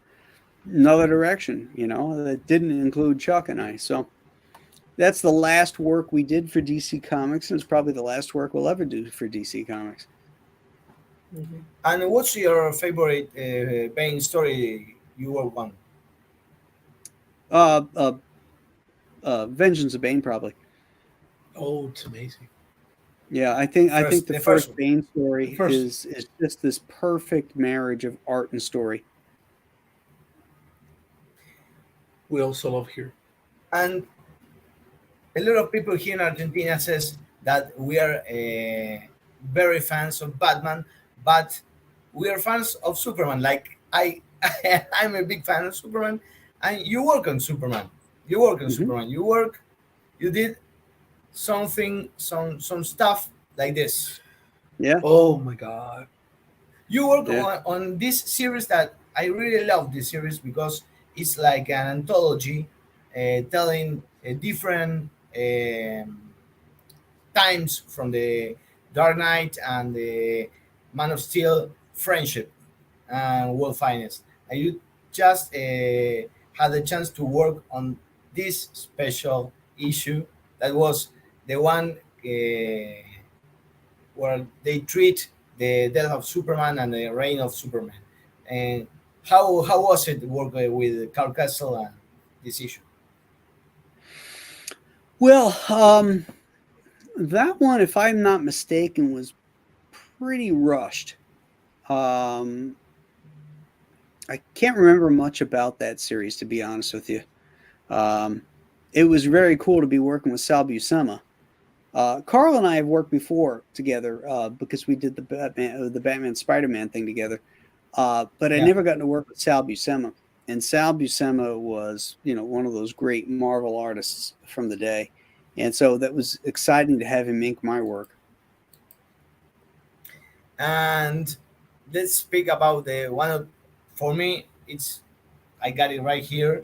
another direction, that didn't include Chuck and I. So that's the last work we did for DC Comics, and it's probably the last work we'll ever do for DC Comics. Mm-hmm. And what's your favorite Bane story you work on? Vengeance of Bane, probably. Oh, it's amazing. Yeah, I think the first Bane story is just this perfect marriage of art and story. We also love here. And a lot of people here in Argentina says that we are very fans of Batman, but we are fans of Superman. Like I'm a big fan of Superman, and you work on Superman. Superman. You did some stuff like this. Yeah. Oh my God. You work on this series that I really love this series because it's like an anthology telling different times from the Dark Knight and the Man of Steel friendship and world finest. And you just had the chance to work on this special issue that was the one where they treat the death of Superman and the reign of Superman. And how was it working with Carl Castle and this issue? Well, that one, if I'm not mistaken, was pretty rushed. I can't remember much about that series, to be honest with you. It was very cool to be working with Sal Buscema. Carl and I have worked before together because we did the Batman Spider-Man thing together. But I never gotten to work with Sal Buscema. And Sal Buscema was, one of those great Marvel artists from the day. And so that was exciting to have him ink my work. And let's speak about for me, I got it right here.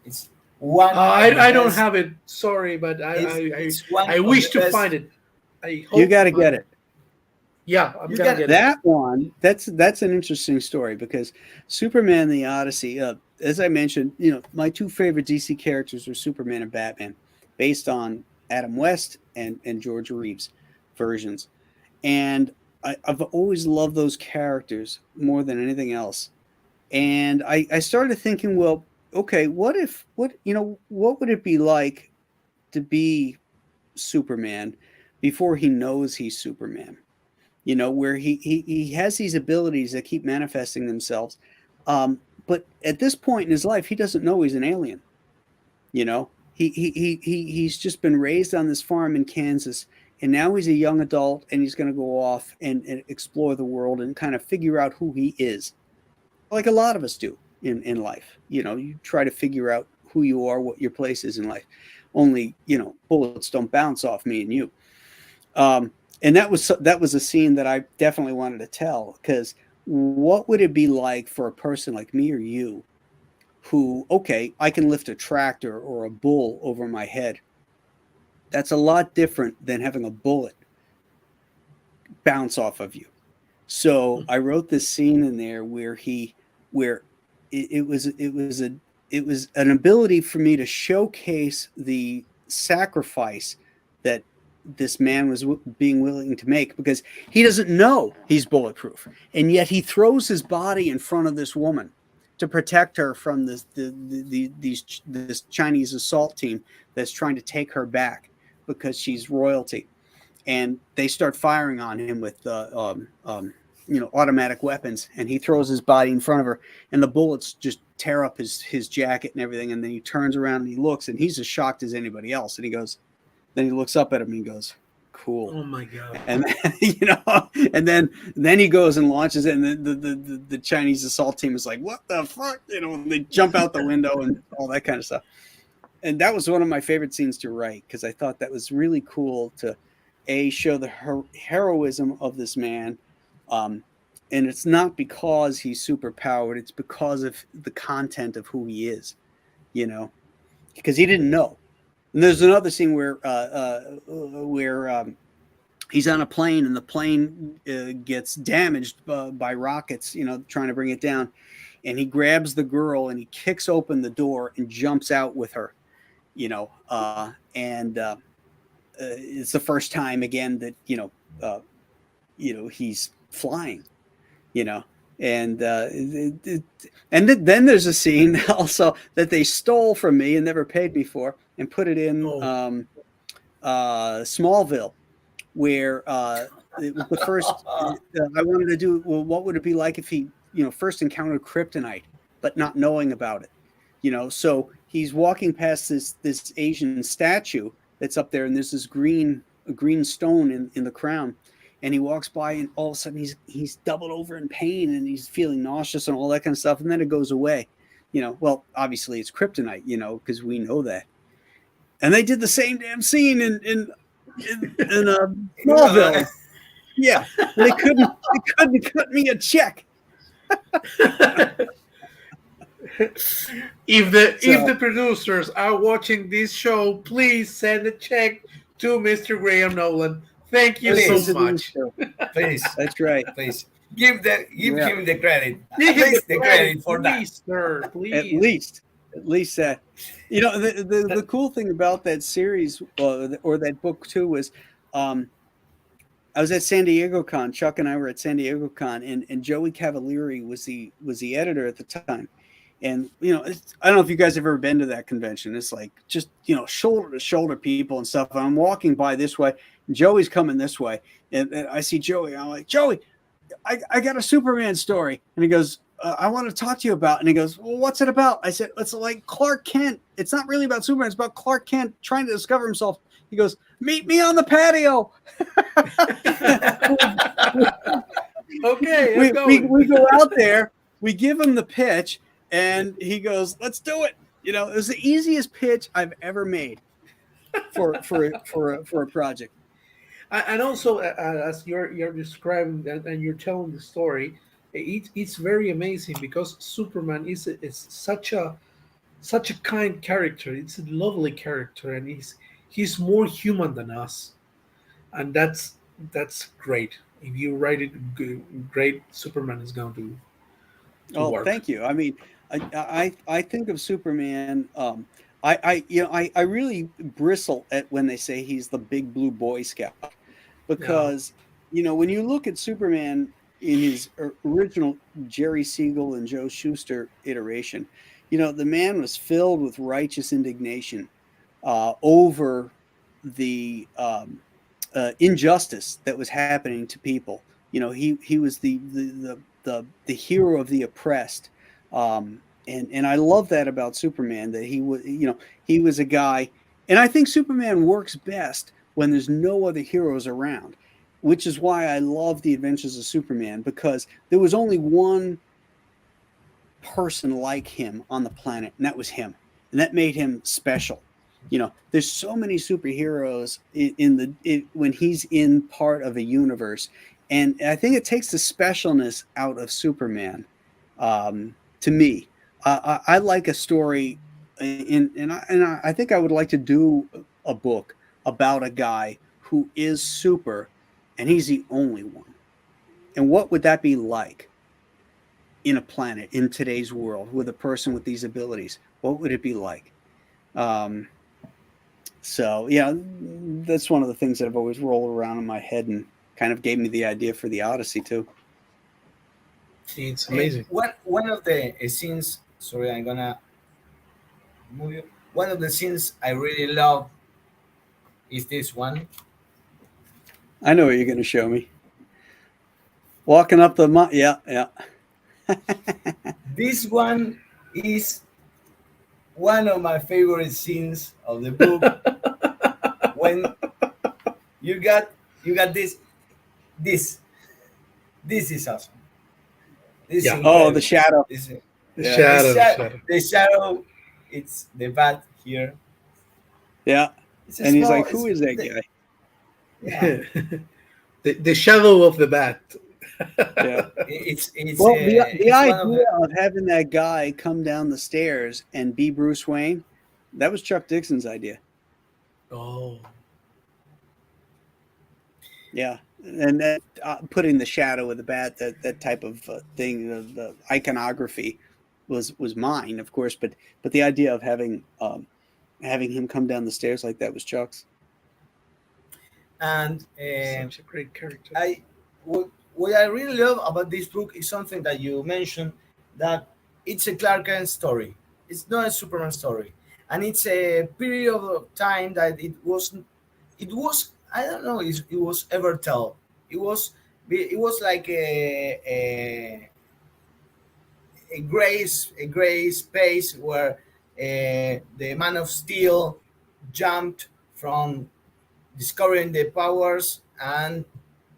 It's one. I don't have it. Sorry, but I wish to find it. I hope you got to get it. Yeah, I'm gonna get that one. That's an interesting story because Superman: The Odyssey. As I mentioned, my two favorite DC characters are Superman and Batman, based on Adam West and George Reeves versions, and I've always loved those characters more than anything else. And I started thinking, well, okay, what would it be like to be Superman before he knows he's Superman? Where he has these abilities that keep manifesting themselves. But at this point in his life, he doesn't know he's an alien. He's just been raised on this farm in Kansas, and now he's a young adult, and he's going to go off and explore the world and kind of figure out who he is, like a lot of us do in life. You try to figure out who you are, what your place is in life. Only, bullets don't bounce off me and you. And that was a scene that I definitely wanted to tell, because what would it be like for a person like me or you who, okay, I can lift a tractor or a bull over my head. That's a lot different than having a bullet bounce off of you. So I wrote this scene in there where it was an ability for me to showcase the sacrifice that this man was being willing to make, because he doesn't know he's bulletproof, and yet he throws his body in front of this woman to protect her from this Chinese assault team that's trying to take her back because she's royalty, and they start firing on him with automatic weapons, and he throws his body in front of her, and the bullets just tear up his jacket and everything, and then he turns around and he looks, and he's as shocked as anybody else, and then he looks up at him and he goes, "Cool." Oh my God. And and then he goes and launches it, and then the Chinese assault team is like, "What the fuck?" They jump out the window and all that kind of stuff. And that was one of my favorite scenes to write, because I thought that was really cool to show the heroism of this man. And it's not because he's super powered, it's because of the content of who he is, because he didn't know. And there's another scene where he's on a plane, and the plane gets damaged by rockets, trying to bring it down. And he grabs the girl and he kicks open the door and jumps out with her, and it's the first time again that, he's flying, and then there's a scene also that they stole from me and never paid me for, and put it in Smallville, where it was the first I wanted to do. Well, what would it be like if he, first encountered kryptonite, but not knowing about it? So he's walking past this Asian statue that's up there, and there's this green stone in the crown, and he walks by, and all of a sudden he's doubled over in pain, and he's feeling nauseous and all that kind of stuff, and then it goes away. Well, obviously it's kryptonite, because we know that. And they did the same damn scene in Smallville. Yeah, they couldn't cut me a check. If the producers are watching this show, please send a check to Mr. Graham Nolan. Thank you so much. Please, that's right. Please give him the credit. Give him the credit for that, sir. Please. At least that. The cool thing about that series or that book too was, I was at San Diego Con. Chuck and I were at San Diego Con, and Joey Cavalieri was the editor at the time. And I don't know if you guys have ever been to that convention. It's like just shoulder to shoulder people and stuff. And I'm walking by this way, and Joey's coming this way, and I see Joey. I'm like, Joey, I got a Superman story, and he goes, I want to talk to you about. And he goes, well, what's it about? I said, it's like Clark Kent. It's not really about Superman. It's about Clark Kent trying to discover himself. He goes, meet me on the patio. Okay, we go out there, we give him the pitch, and he goes, "Let's do it." You know, it was the easiest pitch I've ever made for a project. And also, as you're describing and you're telling the story, it's very amazing because Superman is such a kind character. It's a lovely character, and he's more human than us, and that's great. If you write it great, Superman is going to Oh, work. thank you. I mean, I think of Superman. I really bristle at when they say he's the big blue Boy Scout, because when you look at Superman in his original Jerry Siegel and Joe Shuster iteration, the man was filled with righteous indignation over the injustice that was happening to people. He was the hero of the oppressed, and I love that about Superman, that he was a guy, and I think Superman works best when there's no other heroes around, which is why I love the Adventures of Superman, because there was only one person like him on the planet, and that was him, and that made him special. There's so many superheroes when he's in part of a universe, and I think it takes the specialness out of Superman. To me, I like a story, and I think I would like to do a book about a guy who is super, and he's the only one. And what would that be like in a planet in today's world with a person with these abilities? What would it be like? So yeah, that's one of the things that I've always rolled around in my head, and kind of gave me the idea for the Odyssey too. It's amazing. One of the scenes. Sorry, I'm gonna move you. One of the scenes I really love is this one. I know what you're going to show me. Walking up the mountain. Yeah. This one is one of my favorite scenes of the book. When you got this is awesome. This is incredible. The shadow. The shadow. It's the bat here. Yeah. And he's like, who is that guy? Yeah. the shadow of the bat. Yeah. The idea of having that guy come down the stairs and be Bruce Wayne, that was Chuck Dixon's idea. Oh. Yeah. And that putting the shadow of the bat, that type of thing, the iconography was mine, of course, but the idea of having him come down the stairs like that was Chuck's. And such a great character. What I really love about this book is something that you mentioned, that it's a Clark Kent story. It's not a Superman story, and it's a period of time that it was I don't know if it was ever told. It was like a gray space where the Man of Steel jumped from discovering the powers and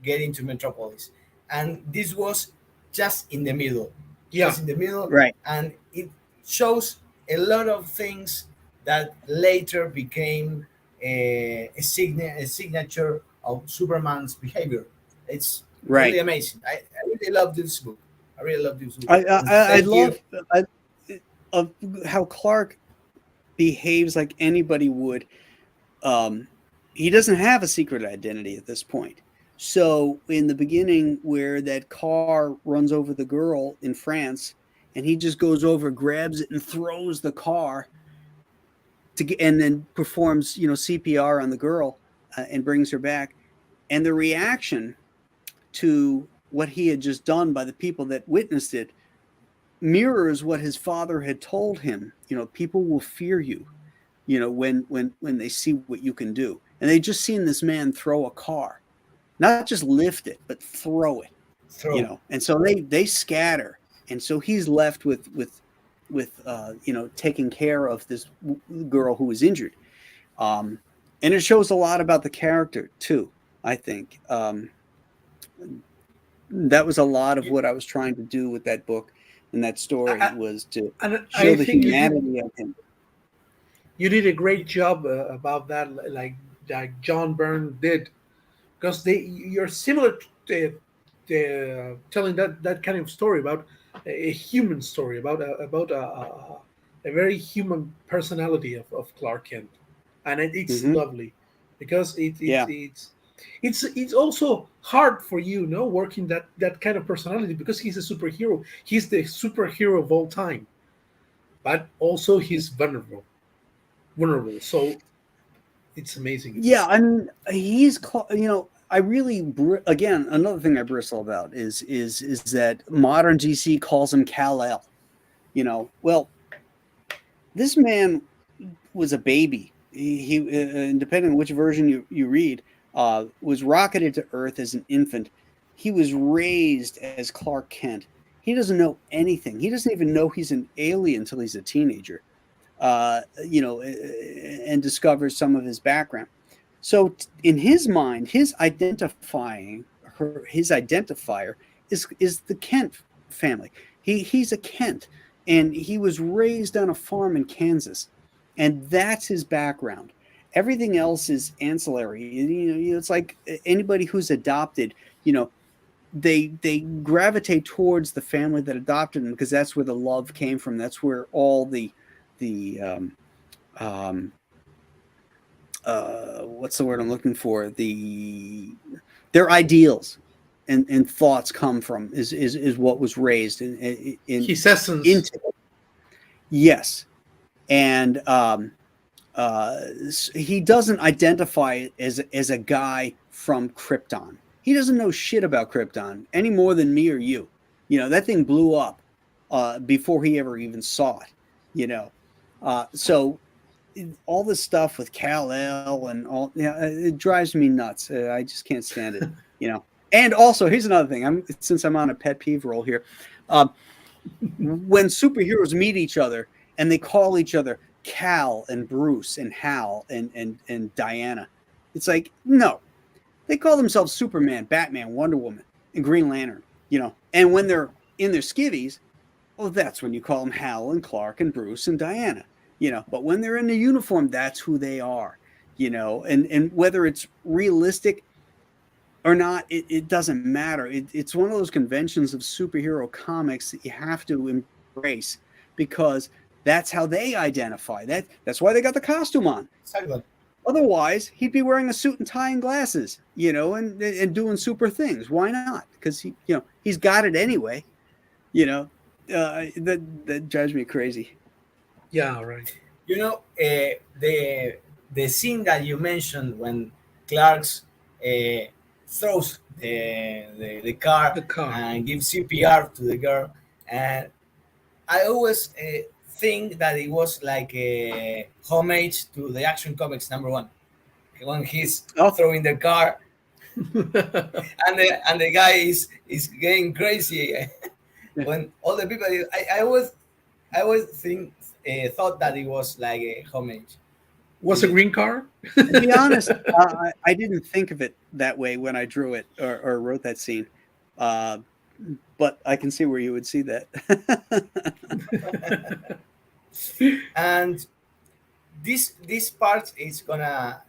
getting to Metropolis, and this was just in the middle. Just in the middle, right? And it shows a lot of things that later became a signature of Superman's behavior. It's really amazing. I really love this book. I love how Clark behaves like anybody would. He doesn't have a secret identity at this point. So in the beginning, where that car runs over the girl in France, and he just goes over, grabs it, and throws the car and then performs, CPR on the girl and brings her back. And the reaction to what he had just done by the people that witnessed it mirrors what his father had told him. People will fear you, when they see what you can do. And they just seen this man throw a car, not just lift it, but throw it. And so they scatter. And so he's left with taking care of this girl who was injured. And it shows a lot about the character too, I think. that was a lot of what I was trying to do with that book and that story was to show the humanity of him. You did a great job about that, like John Byrne did, because you're similar to telling that kind of story about a human story about a very human personality of Clark Kent, and it's lovely because it's also hard for you, working that kind of personality because he's a superhero. He's the superhero of all time, but also he's vulnerable. So it's amazing. Yeah, I mean, he's I really again another thing I bristle about is that modern DC calls him Kal-El. Well, this man was a baby. He depending on which version you read, was rocketed to Earth as an infant. He was raised as Clark Kent. He doesn't know anything. He doesn't even know he's an alien until he's a teenager. And discovers some of his background. So in his mind, his identifier is the Kent family. He's a Kent, and he was raised on a farm in Kansas, and that's his background. Everything else is ancillary. It's like anybody who's adopted. They gravitate towards the family that adopted them because that's where the love came from. That's where all what's the word I'm looking for? Their ideals and thoughts come from is what was raised in his essence. Yes, and he doesn't identify as a guy from Krypton. He doesn't know shit about Krypton any more than me or you. That thing blew up before he ever even saw it. So all this stuff with Kal-El and all, it drives me nuts. I just can't stand it, And also, here's another thing. Since I'm on a pet peeve roll here, when superheroes meet each other and they call each other Cal and Bruce and Hal and Diana, it's like, no, they call themselves Superman, Batman, Wonder Woman, and Green Lantern. And when they're in their skivvies, well, that's when you call them Hal and Clark and Bruce and Diana, but when they're in the uniform, that's who they are, and whether it's realistic or not, it doesn't matter. It's one of those conventions of superhero comics that you have to embrace because that's how they identify. That's why they got the costume on. Exactly. Otherwise, he'd be wearing a suit and tie and glasses, and doing super things. Why not? Because he's got it anyway. That drives me crazy. Yeah, right. The scene that you mentioned when Clark's throws the car and gives CPR to the girl, and I always think that it was like a homage to the Action Comics #1 when he's throwing the car and the guy is getting crazy. When all the people, I always thought that it was like a homage. Was a green car? To be honest, I didn't think of it that way when I drew it or wrote that scene. But I can see where you would see that. And this part is gonna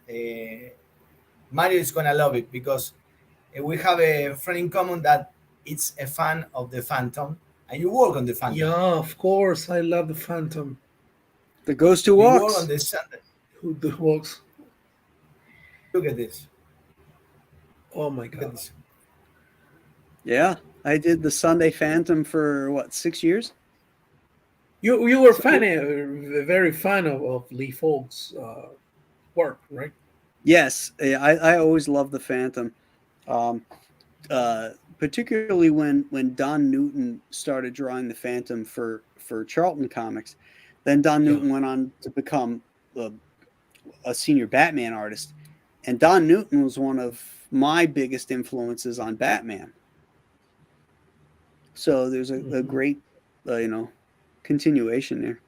Mario is gonna love it because we have a friend in common that it's a fan of the Phantom, and you work on the Phantom. Yeah, of course, I love the Phantom. The Ghost Who Walks. You work on the Sunday. Who walks? Look at this. Oh my God. Yeah, I did the Sunday Phantom for 6 years. You were very fan of Lee Falk's work, right? Yes, I always loved the Phantom, particularly when Don Newton started drawing the Phantom for Charlton Comics. Then Don Newton went on to become a senior Batman artist, and Don Newton was one of my biggest influences on Batman. So there's a great, continuation there.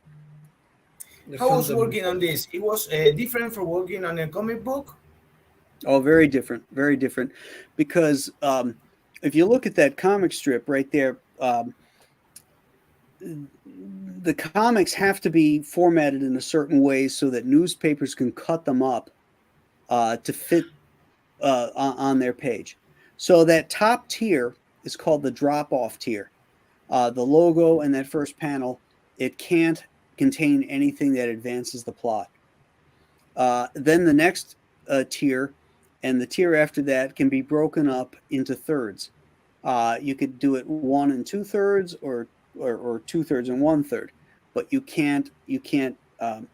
How was working on this? It was different from working on a comic book? Oh, very different, because if you look at that comic strip right there, the comics have to be formatted in a certain way so that newspapers can cut them up to fit on their page. So that top tier is called the drop-off tier. The logo and that first panel, it can't contain anything that advances the plot. Then the next tier and the tier after that can be broken up into thirds. You could do it 1 2/3 or 2/3 and 1/3, but you can't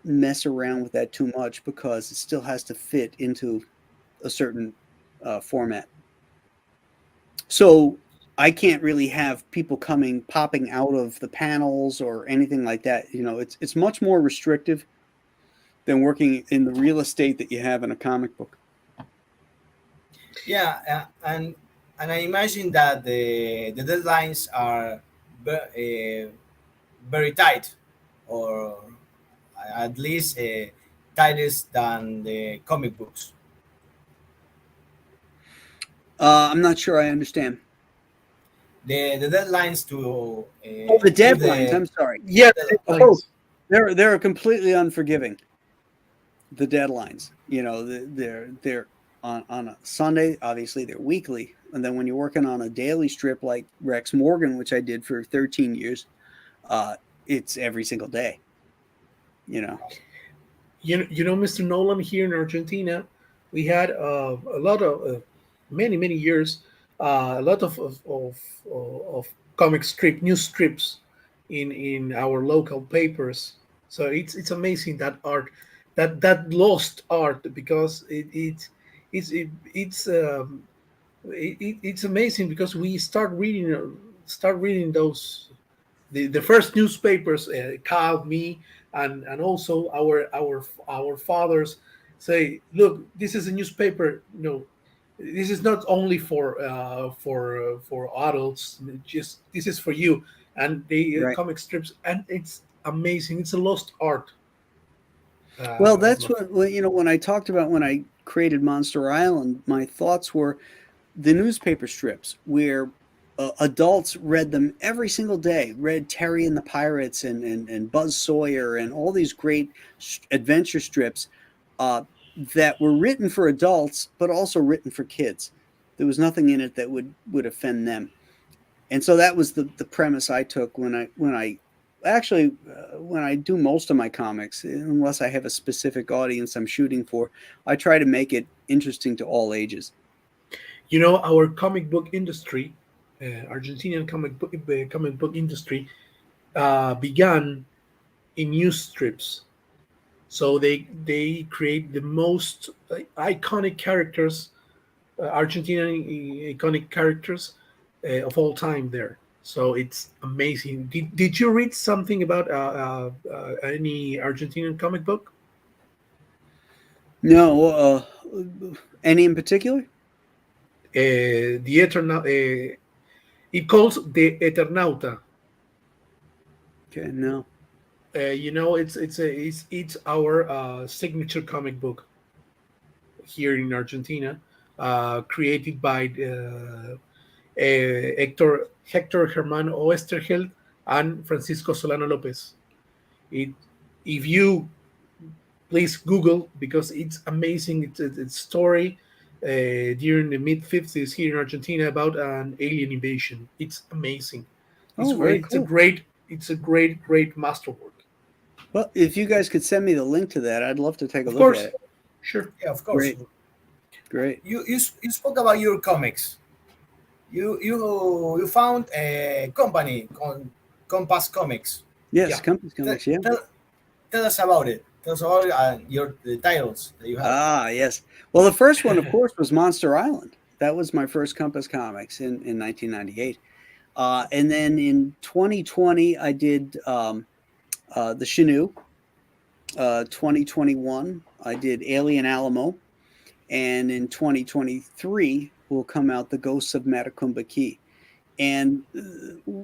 mess around with that too much because it still has to fit into a certain format. So I can't really have people popping out of the panels or anything like that. It's much more restrictive than working in the real estate that you have in a comic book. Yeah, and I imagine that the deadlines are very tight, or at least tightest than the comic books. I'm not sure I understand. The deadlines to the deadlines. I'm sorry. Yeah, they're completely unforgiving. The deadlines, they're on a Sunday. Obviously, they're weekly, and then when you're working on a daily strip like Rex Morgan, which I did for 13 years, it's every single day. Mr. Nolan, here in Argentina, we had a lot of many years, a lot of comic news strips in our local papers. So it's amazing that art, that lost art, because it's amazing because we start reading those the first newspapers, Kyle, me, and also our fathers say, look, this is a newspaper. This is not only for adults. Just this is for you. And the Right. comic strips, and it's amazing. It's a lost art. Well, that's what when I talked about when I created Monster Island, my thoughts were the newspaper strips where adults read them every single day, read Terry and the Pirates and Buzz Sawyer and all these great adventure strips that were written for adults, but also written for kids. There was nothing in it that would offend them. And so that was the premise I took when I do most of my comics, unless I have a specific audience I'm shooting for, I try to make it interesting to all ages. Our comic book industry, Argentinian comic book industry, began in news strips. So they create the most iconic characters, Argentinian iconic characters of all time there. So it's amazing. Did you read something about any Argentinian comic book? No, any in particular? The Eternal. It calls the Eternauta. Okay, no. It's our signature comic book here in Argentina, created by Hector Germán Oesterheld and Francisco Solano Lopez. If you please Google, because it's amazing. It's a story during the mid-50s here in Argentina about an alien invasion. It's amazing. It's very great. cool. It's a great masterwork. Well, if you guys could send me the link to that, I'd love to take a look course. at it. Sure. Yeah, of course. Great. You spoke about your comics. You found a company called Compass Comics. Yes, Yeah. Compass Comics. Yeah. Tell us about it. Tell us about the titles that you have. Ah, yes. Well, the first one, of course, was Monster Island. That was my first Compass Comics in 1998. And then in 2020, I did the Chenoo. 2021, I did Alien Alamo. And in 2023 will come out The Ghosts of Matacumba Key. And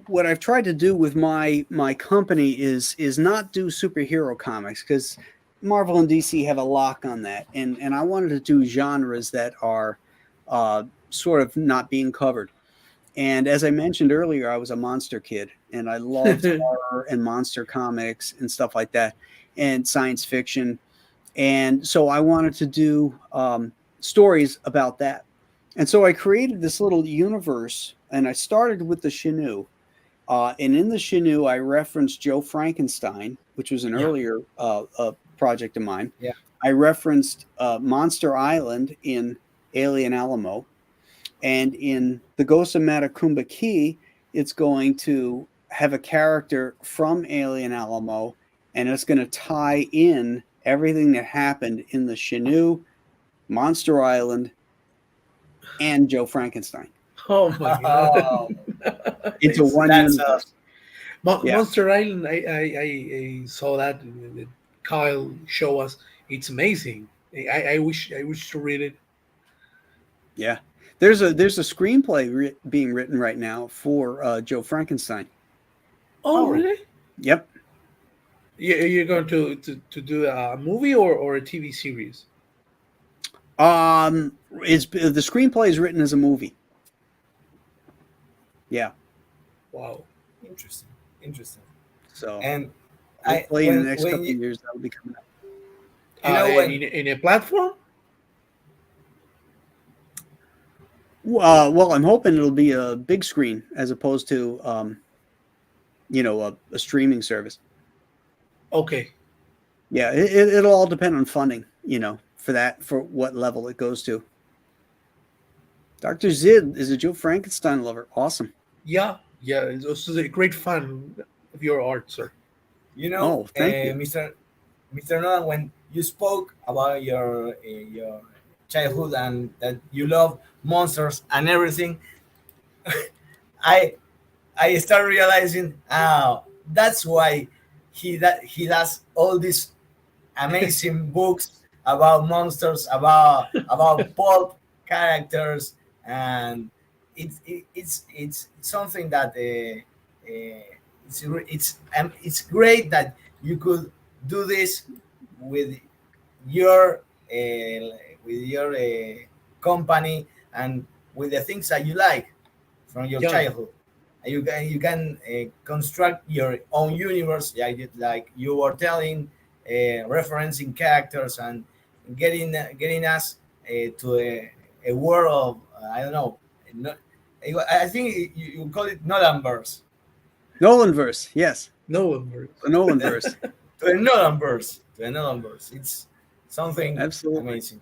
what I've tried to do with my company is not do superhero comics, because Marvel and DC have a lock on that. And I wanted to do genres that are sort of not being covered. And as I mentioned earlier, I was a monster kid, and I loved horror and monster comics and stuff like that, and science fiction. And so I wanted to do stories about that. And so I created this little universe, and I started with the Chenoo. And in the Chenoo, I referenced Joe Frankenstein, which was an earlier project of mine. Yeah. I referenced Monster Island in Alien Alamo. And in The Ghost of Matacumba Key, it's going to have a character from Alien Alamo, and it's going to tie in everything that happened in the Chenoo, Monster Island, and Joe Frankenstein. Oh my god! Into one universe. Monster Island. I saw that Kyle show us. It's amazing. I wish to read it. Yeah, there's a screenplay being written right now for Joe Frankenstein. Oh really? Yep. You're going to do a movie or a TV series? It's the screenplay is written as a movie. Yeah. Wow. Interesting. So, and hopefully in the next couple of years that will be coming out. In a platform? Well, I'm hoping it'll be a big screen as opposed to, a streaming service. Okay. Yeah, it'll all depend on funding, for what level it goes to. Dr. Zid is a Joe Frankenstein lover. Awesome. Yeah. It's a great fan of your art, sir. Thank you. Mr. Nolan, when you spoke about your childhood and that you love monsters and everything, I started realizing, that's why he does all these amazing books about monsters, about pulp characters, and it's something that it's great that you could do this with your company and with the things that you like from your childhood. You can construct your own universe, like you were telling, referencing characters and getting us to a world of I don't know. I think you call it Nolanverse. Nolanverse, yes. Nolanverse. The Nolanverse. To a Nolanverse. It's something absolutely amazing.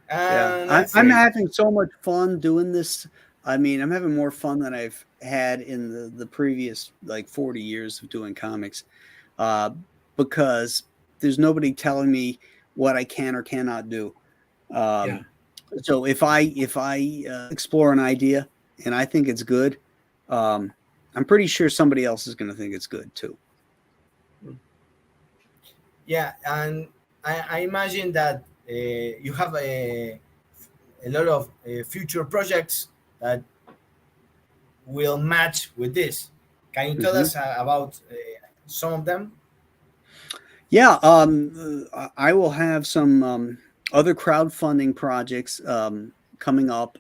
I'm having so much fun doing this. I mean, I'm having more fun than I've had in the previous 40 years of doing comics, because there's nobody telling me what I can or cannot do. So if I explore an idea and I think it's good, I'm pretty sure somebody else is going to think it's good too. Yeah, and I imagine that you have a lot of future projects that will match with this. Can you tell us about some of them? Yeah, I will have some other crowdfunding projects coming up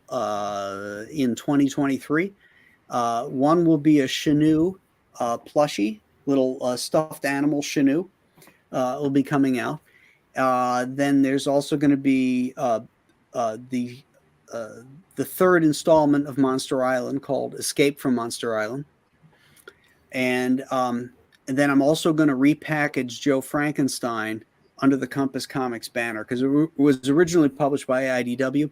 in 2023. One will be a Chenoo plushie, little stuffed animal Chenoo. Will be coming out. Then there's also going to be the third installment of Monster Island called Escape from Monster Island. And then I'm also going to repackage Joe Frankenstein under the Compass Comics banner, because it was originally published by IDW,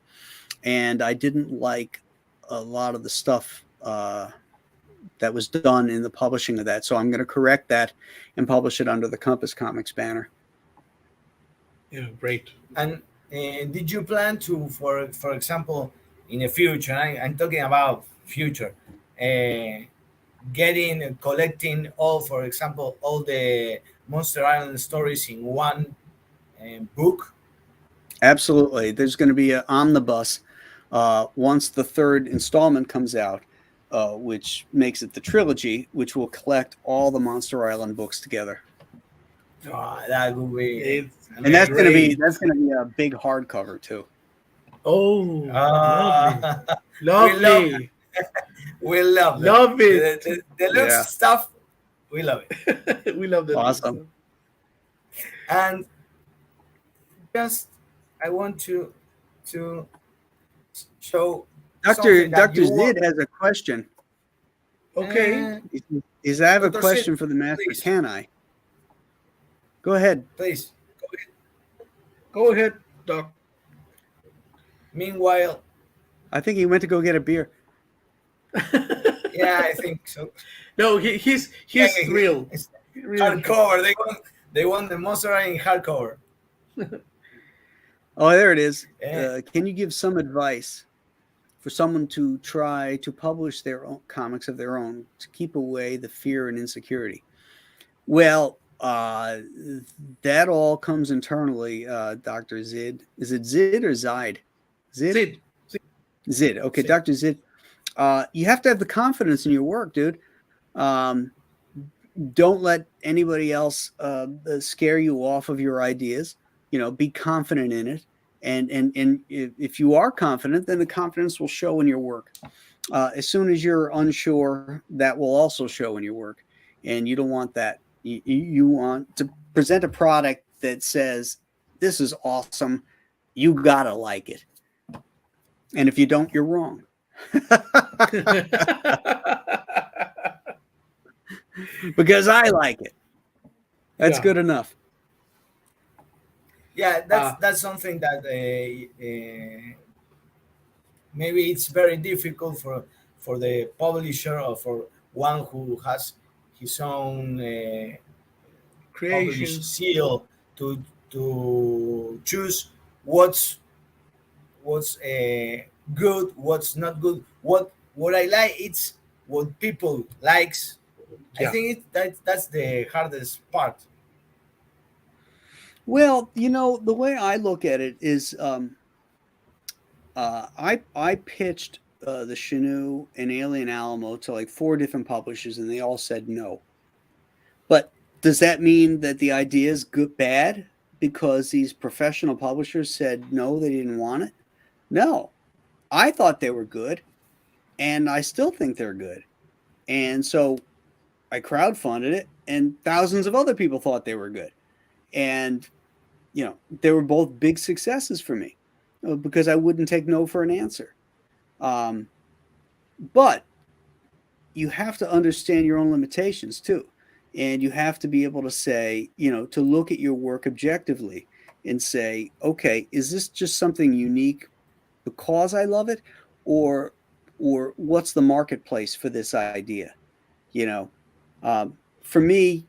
and I didn't like a lot of the stuff that was done in the publishing of that. So I'm going to correct that and publish it under the Compass Comics banner. Yeah, great. And did you plan to, for example, in the future, I'm talking about future, collecting for example, all the Monster Island stories in one book? Absolutely. There's going to be an omnibus once the third installment comes out, which makes it the trilogy, which will collect all the Monster Island books together. That would be, and that's going to be a big hardcover too. Oh, lovely. We love them. Love it. The Lux stuff, we love it. We love the Awesome. And just I want to show Dr. Zid has a question. Okay. Is I have a Dr. question Zid, for the master. please. Can I? Go ahead. Please. Go ahead, Doc. Meanwhile, I think he went to go get a beer. yeah, I think so. No, he's thrilled. It's Really. hardcover. They want the monster in hardcover. Oh, there it is. Yeah. Can you give some advice for someone to try to publish their own comics of their own to keep away the fear and insecurity? Well, that all comes internally, Dr. Zid. Is it Zid or Zide? Zid? Zid. Okay, Zid. Dr. Zid. You have to have the confidence in your work, dude. Don't let anybody else scare you off of your ideas. Be confident in it. And if you are confident, then the confidence will show in your work. As soon as you're unsure, that will also show in your work. And you don't want that. You want to present a product that says, this is awesome. You gotta like it. And if you don't, you're wrong. Because I like it. That's good enough. Yeah, that's something that maybe it's very difficult for the publisher or for one who has his own Creation seal to choose what's good, what's not good. What I like, it's what people likes. Yeah. I think that's the hardest part. Well, the way I look at it is I pitched the Chenu and Alien Alamo to like 4 different publishers, and they all said no. But does that mean that the idea is bad because these professional publishers said no, they didn't want it? No. I thought they were good, and I still think they're good. And so I crowdfunded it, and thousands of other people thought they were good. And, they were both big successes for me because I wouldn't take no for an answer. But you have to understand your own limitations too. And you have to be able to say, to look at your work objectively and say, okay, is this just something unique because I love it? Or what's the marketplace for this idea? For me,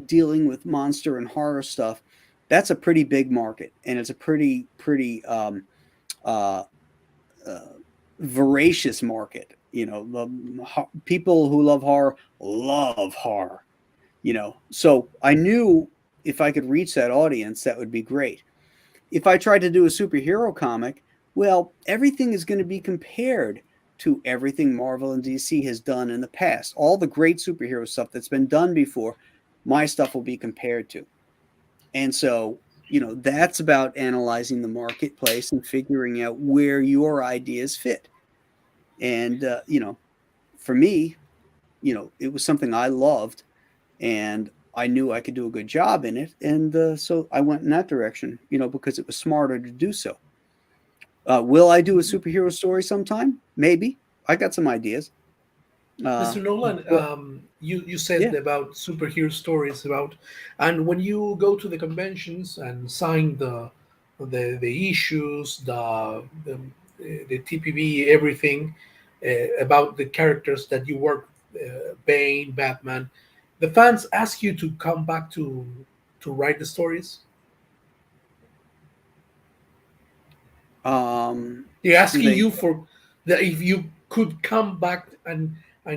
dealing with monster and horror stuff, that's a pretty big market, and it's a pretty voracious market. People who love horror. So I knew if I could reach that audience, that would be great. If I tried to do a superhero comic, well, everything is going to be compared to everything Marvel and DC has done in the past. All the great superhero stuff that's been done before, my stuff will be compared to. And so, that's about analyzing the marketplace and figuring out where your ideas fit. And, for me, it was something I loved, and I knew I could do a good job in it. And so I went in that direction, because it was smarter to do so. Will I do a superhero story sometime? Maybe. I got some ideas. Mr. Nolan, you said about superhero stories and when you go to the conventions and sign the issues, the TPB, everything about the characters that you work, Bane, Batman, the fans ask you to come back to write the stories. They're asking you for that if you could come back and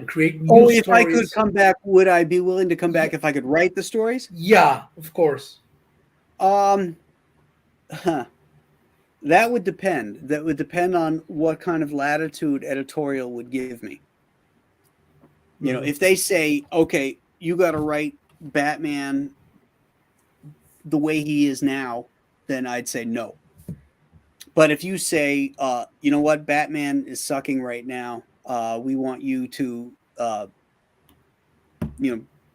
create new stories. If I could come back, would I be willing to come back if I could write the stories? Yeah, of course. That would depend. That would depend on what kind of latitude editorial would give me. If they say, okay, you got to write Batman the way he is now, then I'd say no. But if you say, you know what, Batman is sucking right now, We want you to,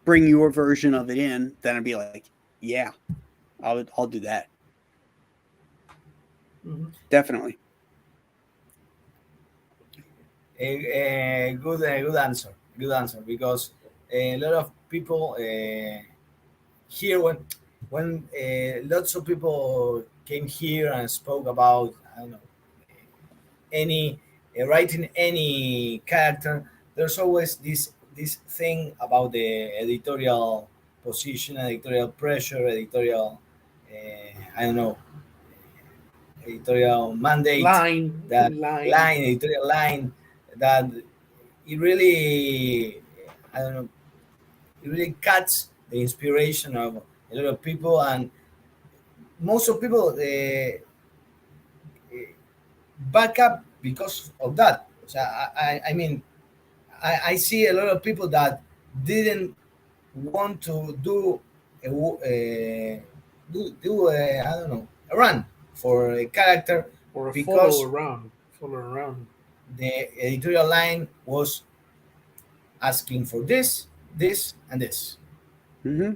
bring your version of it in. Then I'd be like, yeah, I'll do that. Mm-hmm. Definitely. A good answer. Good answer, because a lot of people here when lots of people came here and spoke about, I don't know, any writing any character. There's always this thing about the editorial position, editorial pressure, editorial I don't know, editorial mandate, that Line. editorial line, that it really, I don't know, it really cuts the inspiration of a lot of people, and most of people back up because of that. So I mean, I see a lot of people that didn't want to do a, I don't know, a run for a character, Or a because follow around. the editorial line was asking for this, and this, Mm-hmm.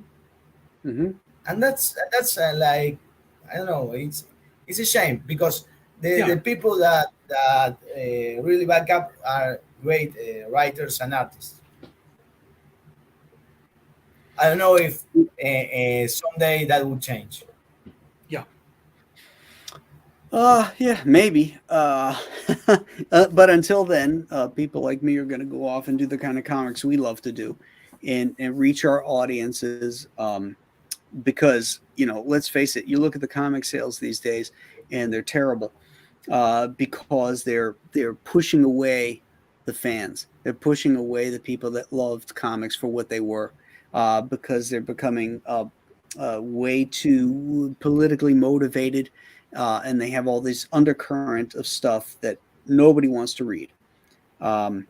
Mm-hmm. and that's like, I don't know. It's a shame, because the people that really back up are great writers and artists. I don't know if someday that will change. Yeah. Yeah, maybe. But until then, people like me are going to go off and do the kind of comics we love to do, and reach our audiences. Because let's face it, you look at the comic sales these days, and they're terrible, because they're pushing away the fans. They're pushing away the people that loved comics for what they were, because they're becoming way too politically motivated, and they have all this undercurrent of stuff that nobody wants to read. And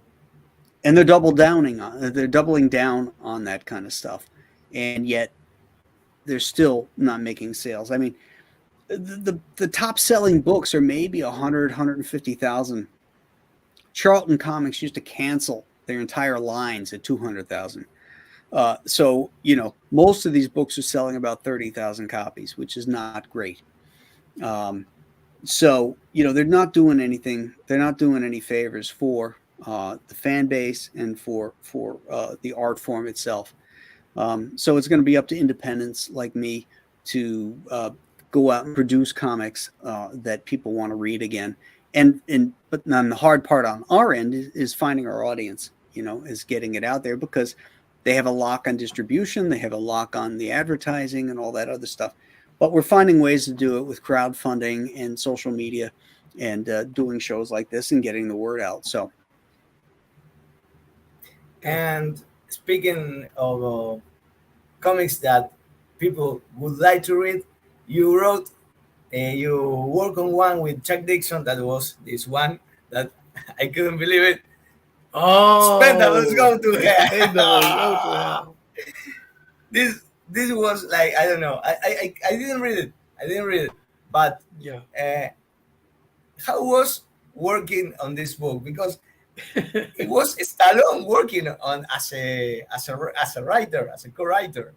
they're doubling down on that kind of stuff, and yet they're still not making sales. I mean, the top selling books are maybe 150,000. Charlton Comics used to cancel their entire lines at 200,000. So most of these books are selling about 30,000 copies, which is not great. So they're not doing anything. They're not doing any favors for the fan base and for the art form itself. So it's going to be up to independents like me to go out and produce comics that people want to read again. But then the hard part on our end is finding our audience, is getting it out there, because they have a lock on distribution, they have a lock on the advertising and all that other stuff. But we're finding ways to do it with crowdfunding and social media, and doing shows like this and getting the word out. So, And speaking of comics that people would like to read, you wrote, you work on one with Chuck Dixon. That was this one that I couldn't believe it. Oh, Let's go to hell. Go to hell. This was like, I don't know. I didn't read it. But Yeah. How was working on this book? Because it was Stallone working on as a writer, as a co-writer.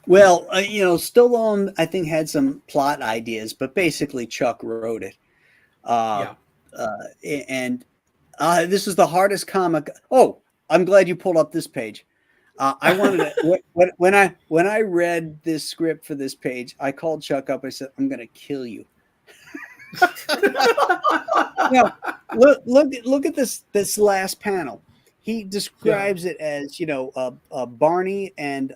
well, Stallone, I think, had some plot ideas, but basically Chuck wrote it. Yeah. And this is the hardest comic. Oh, I'm glad you pulled up this page. I wanted to, when I read this script for this page, I called Chuck up. I said, "I'm going to kill you." Now, look at this last panel. He describes it as Barney and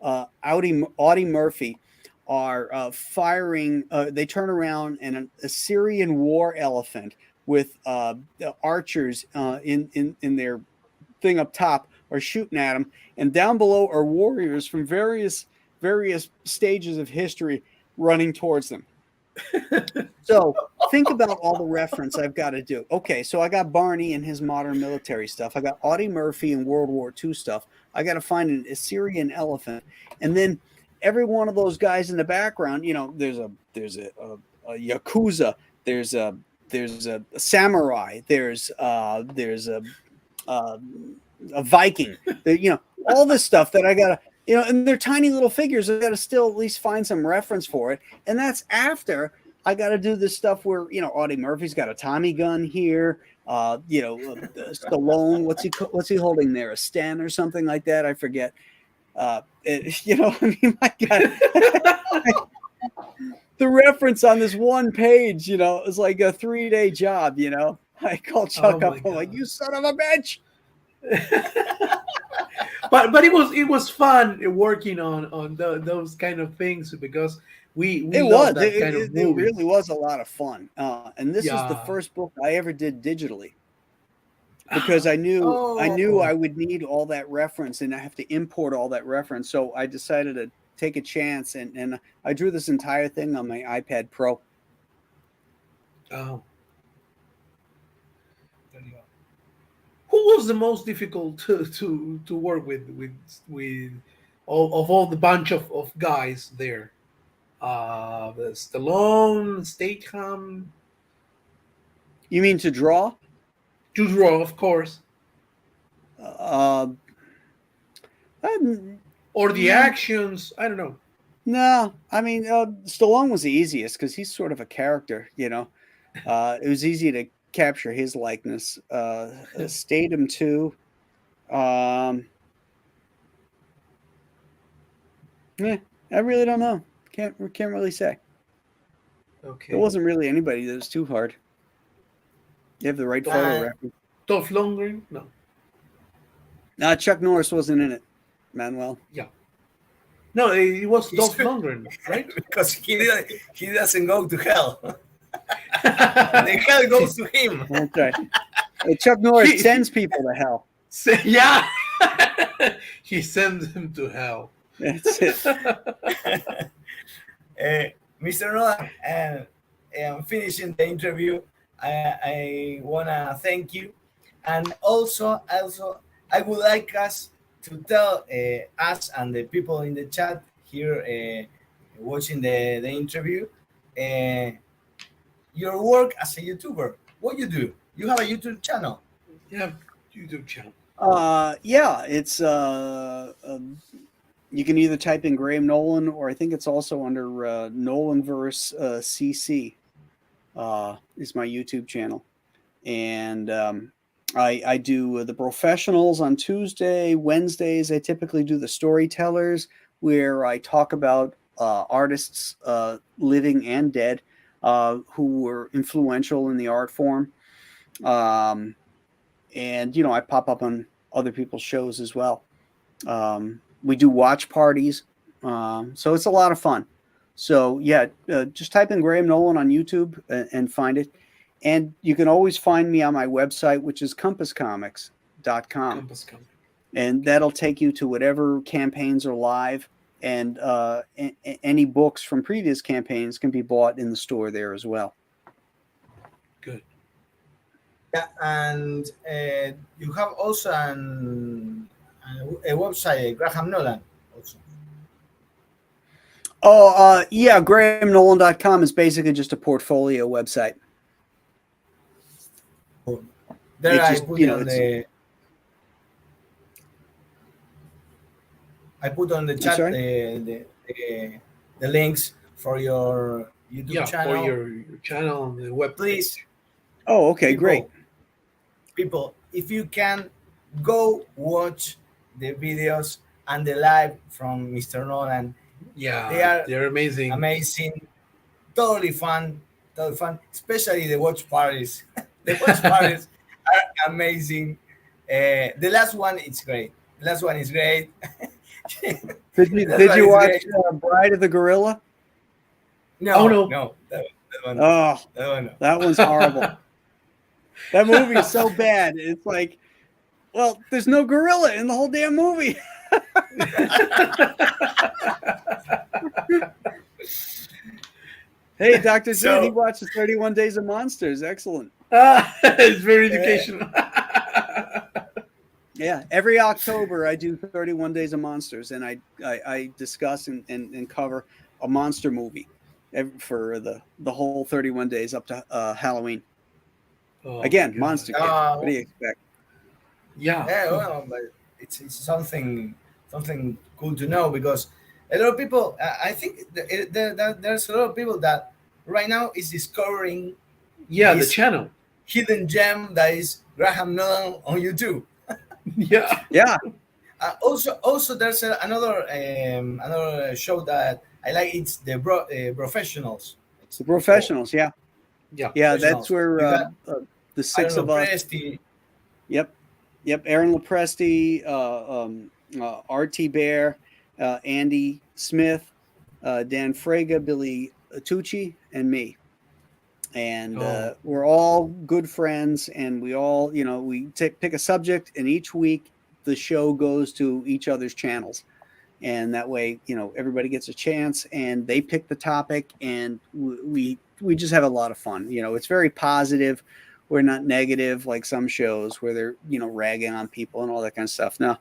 Audie Murphy are firing. They turn around, and an Assyrian war elephant with the archers in their thing up top are shooting at them, and down below are warriors from various stages of history running towards them. So think about all the reference I've got to do. Okay, so I got Barney and his modern military stuff. I got Audie Murphy and World War II stuff. I got to find an Assyrian elephant, and then every one of those guys in the background. There's a Yakuza. There's a a samurai, there's a Viking, all this stuff that I gotta, and they're tiny little figures. I gotta still at least find some reference for it, and that's after I gotta do this stuff where Audie Murphy's got a Tommy gun here. Stallone, what's he holding there? A Sten or something like that? I forget. I mean, my God. The reference on this one page, is like a 3-day job, I called Chuck up. I'm like, you son of a bitch. but it was fun working on those kind of things, because we love that kind of movies. It really was a lot of fun. And this is the first book I ever did digitally, because I knew I would need all that reference, and I have to import all that reference. So I decided to take a chance, and I drew this entire thing on my iPad Pro. Oh. Who was the most difficult to work with all the bunch of guys there? Stallone, Statham. You mean to draw? To draw, of course. Or the actions, I don't know. No, I mean, Stallone was the easiest because he's sort of a character, It was easy to capture his likeness. Statham too. I really don't know. Can't really say. Okay. There wasn't really anybody that was too hard. You have the right photo reference. Dolph Lundgren? No. Chuck Norris wasn't in it. Manuel. Yeah. No, it was Dolph Lundgren, right? Because he doesn't go to hell. The hell goes to him. Okay. Chuck Norris sends people to hell. Yeah. He sends them to hell. That's it. Mr. Nolan, I'm finishing the interview. I want to thank you. And also, I would like us to tell us and the people in the chat here watching the interview, your work as a YouTuber. What you do? You have a YouTube channel. Yeah, YouTube channel. It's you can either type in Graham Nolan, or I think it's also under Nolanverse CC is my YouTube channel. And I do the professionals on Tuesday. Wednesdays, I typically do the storytellers, where I talk about artists living and dead who were influential in the art form. And, I pop up on other people's shows as well. We do watch parties. So it's a lot of fun. So, just type in Graham Nolan on YouTube and find it. And you can always find me on my website, which is compasscomics.com. And that'll take you to whatever campaigns are live. And any books from previous campaigns can be bought in the store there as well. Good. Yeah, and you have also a website, Graham Nolan. Also. GrahamNolan.com is basically just a portfolio website. There I put on the chat the links for your YouTube channel. For your channel on the web. Please. Oh, okay, great. People, if you can, go watch the videos and the live from Mr. Nolan. Yeah, they're amazing. Amazing. Totally fun. Especially the watch parties. The watch parties are amazing. The last one is great. Did you watch Bride of the Gorilla? No. That one's horrible. That movie is so bad. It's like, well, there's no gorilla in the whole damn movie. Hey, Dr. Zen, he watches 31 Days of Monsters. Excellent. It's very educational. Yeah, every October I do 31 Days of Monsters, and I discuss and cover a monster movie for the whole 31 days up to Halloween. Again, monster kid. What do you expect? Yeah. Well, but it's something cool to know, because a lot of people, I think there's a lot of people that right now is discovering the channel hidden gem that is Graham Nolan on YouTube. Yeah. Also, there's another show that I like. It's the Professionals. It's The Professionals. Yeah. That's where the six of us. Presti. Yep. Aaron Lopresti, R.T. Bear, Andy Smith, Dan Frega, Billy Tucci, and me. And we're all good friends, and we all, we pick a subject, and each week the show goes to each other's channels. And that way, everybody gets a chance, and they pick the topic, and we just have a lot of fun. It's very positive. We're not negative like some shows where they're, ragging on people and all that kind of stuff. No,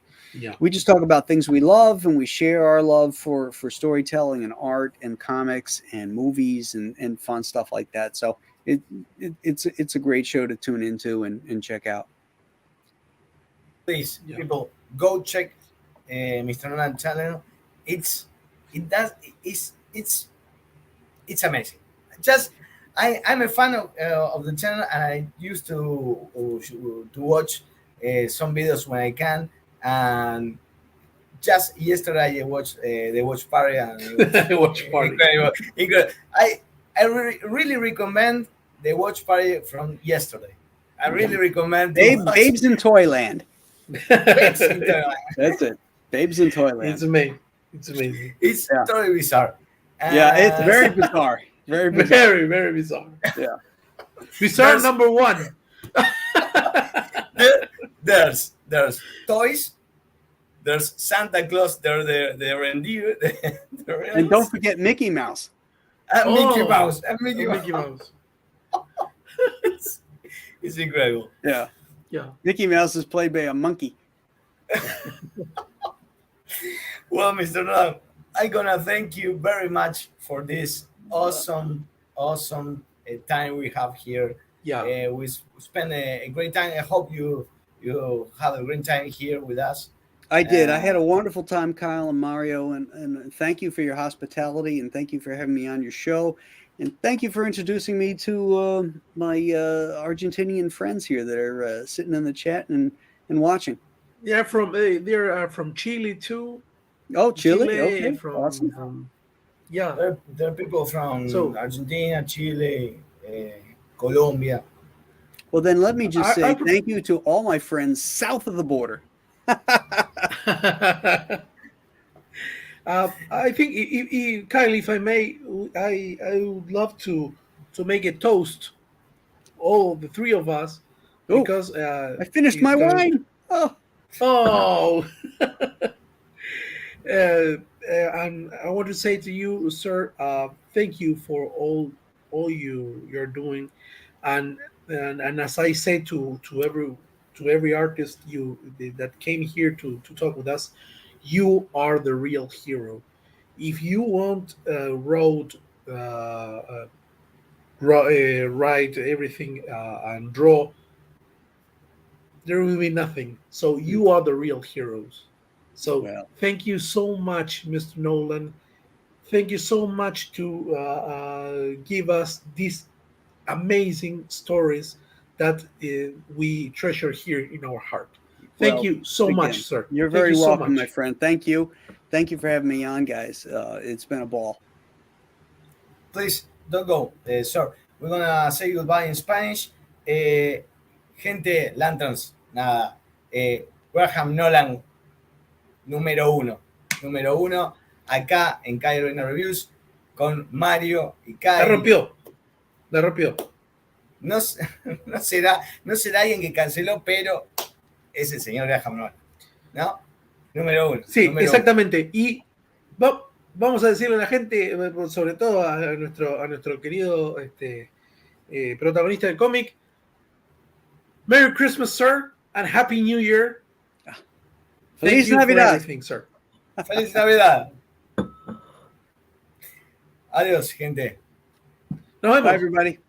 we just talk about things we love, and we share our love for storytelling and art and comics and movies and fun stuff like that. So it's a great show to tune into and check out. Please, people, go check Mr. Nolan channel. It's amazing. I'm a fan of the channel, and I used to watch some videos when I can. And just yesterday I watched the watch party, and it was incredible. I really recommend the watch party from yesterday. I really recommend Babes in Toyland. Babes in Toyland. That's it. Babes in Toyland. It's amazing. It's totally bizarre. It's very bizarre. Very bizarre. Very, very bizarre. Yeah. Bizarre number one. There's toys. There's Santa Claus. There's the reindeer. And don't forget Mickey Mouse. Mickey Mouse. Mickey Mouse. It's incredible. Yeah. Mickey Mouse is played by a monkey. Well, Mr. Nolan, I'm gonna thank you very much for this awesome time we have here. We spent a great time. I hope you had a great time here with us. I did. I had a wonderful time, Kyle and Mario, and thank you for your hospitality, and thank you for having me on your show, and thank you for introducing me to my Argentinian friends here that are sitting in the chat and watching. Yeah, they're from Chile too. Oh, Chile. Okay, awesome. There are people from Argentina, Chile, Colombia. Well, then let me just say thank you to all my friends south of the border. I think, Kyle, if I may, I would love to make a toast, all the three of us, because I finished my wine. And I want to say to you, sir, thank you for all you're doing, and as I say to every artist that came here to talk with us, you are the real hero. If you won't write everything and draw, there will be nothing. So you are the real heroes. So thank you so much, Mr. Nolan. Thank you so much to give us these amazing stories that we treasure here in our heart. Thank you so much, sir. You're very welcome, my friend. Thank you. Thank you for having me on, guys. It's been a ball. Please don't go, sir. We're gonna say goodbye in Spanish. Gente, lanterns, nada. Graham Nolan, número uno, acá en Rayner Reviews, con Mario y Kyle. La rompió. No será alguien que canceló, pero es el señor Graham Nolan, ¿no? Número uno. Sí, exactamente. Y vamos a decirle a la gente, sobre todo a nuestro querido protagonista del cómic, Merry Christmas, sir, and Happy New Year. Feliz Navidad. Sir. Feliz Navidad. Adiós, gente. Nos vemos. Bye, everybody.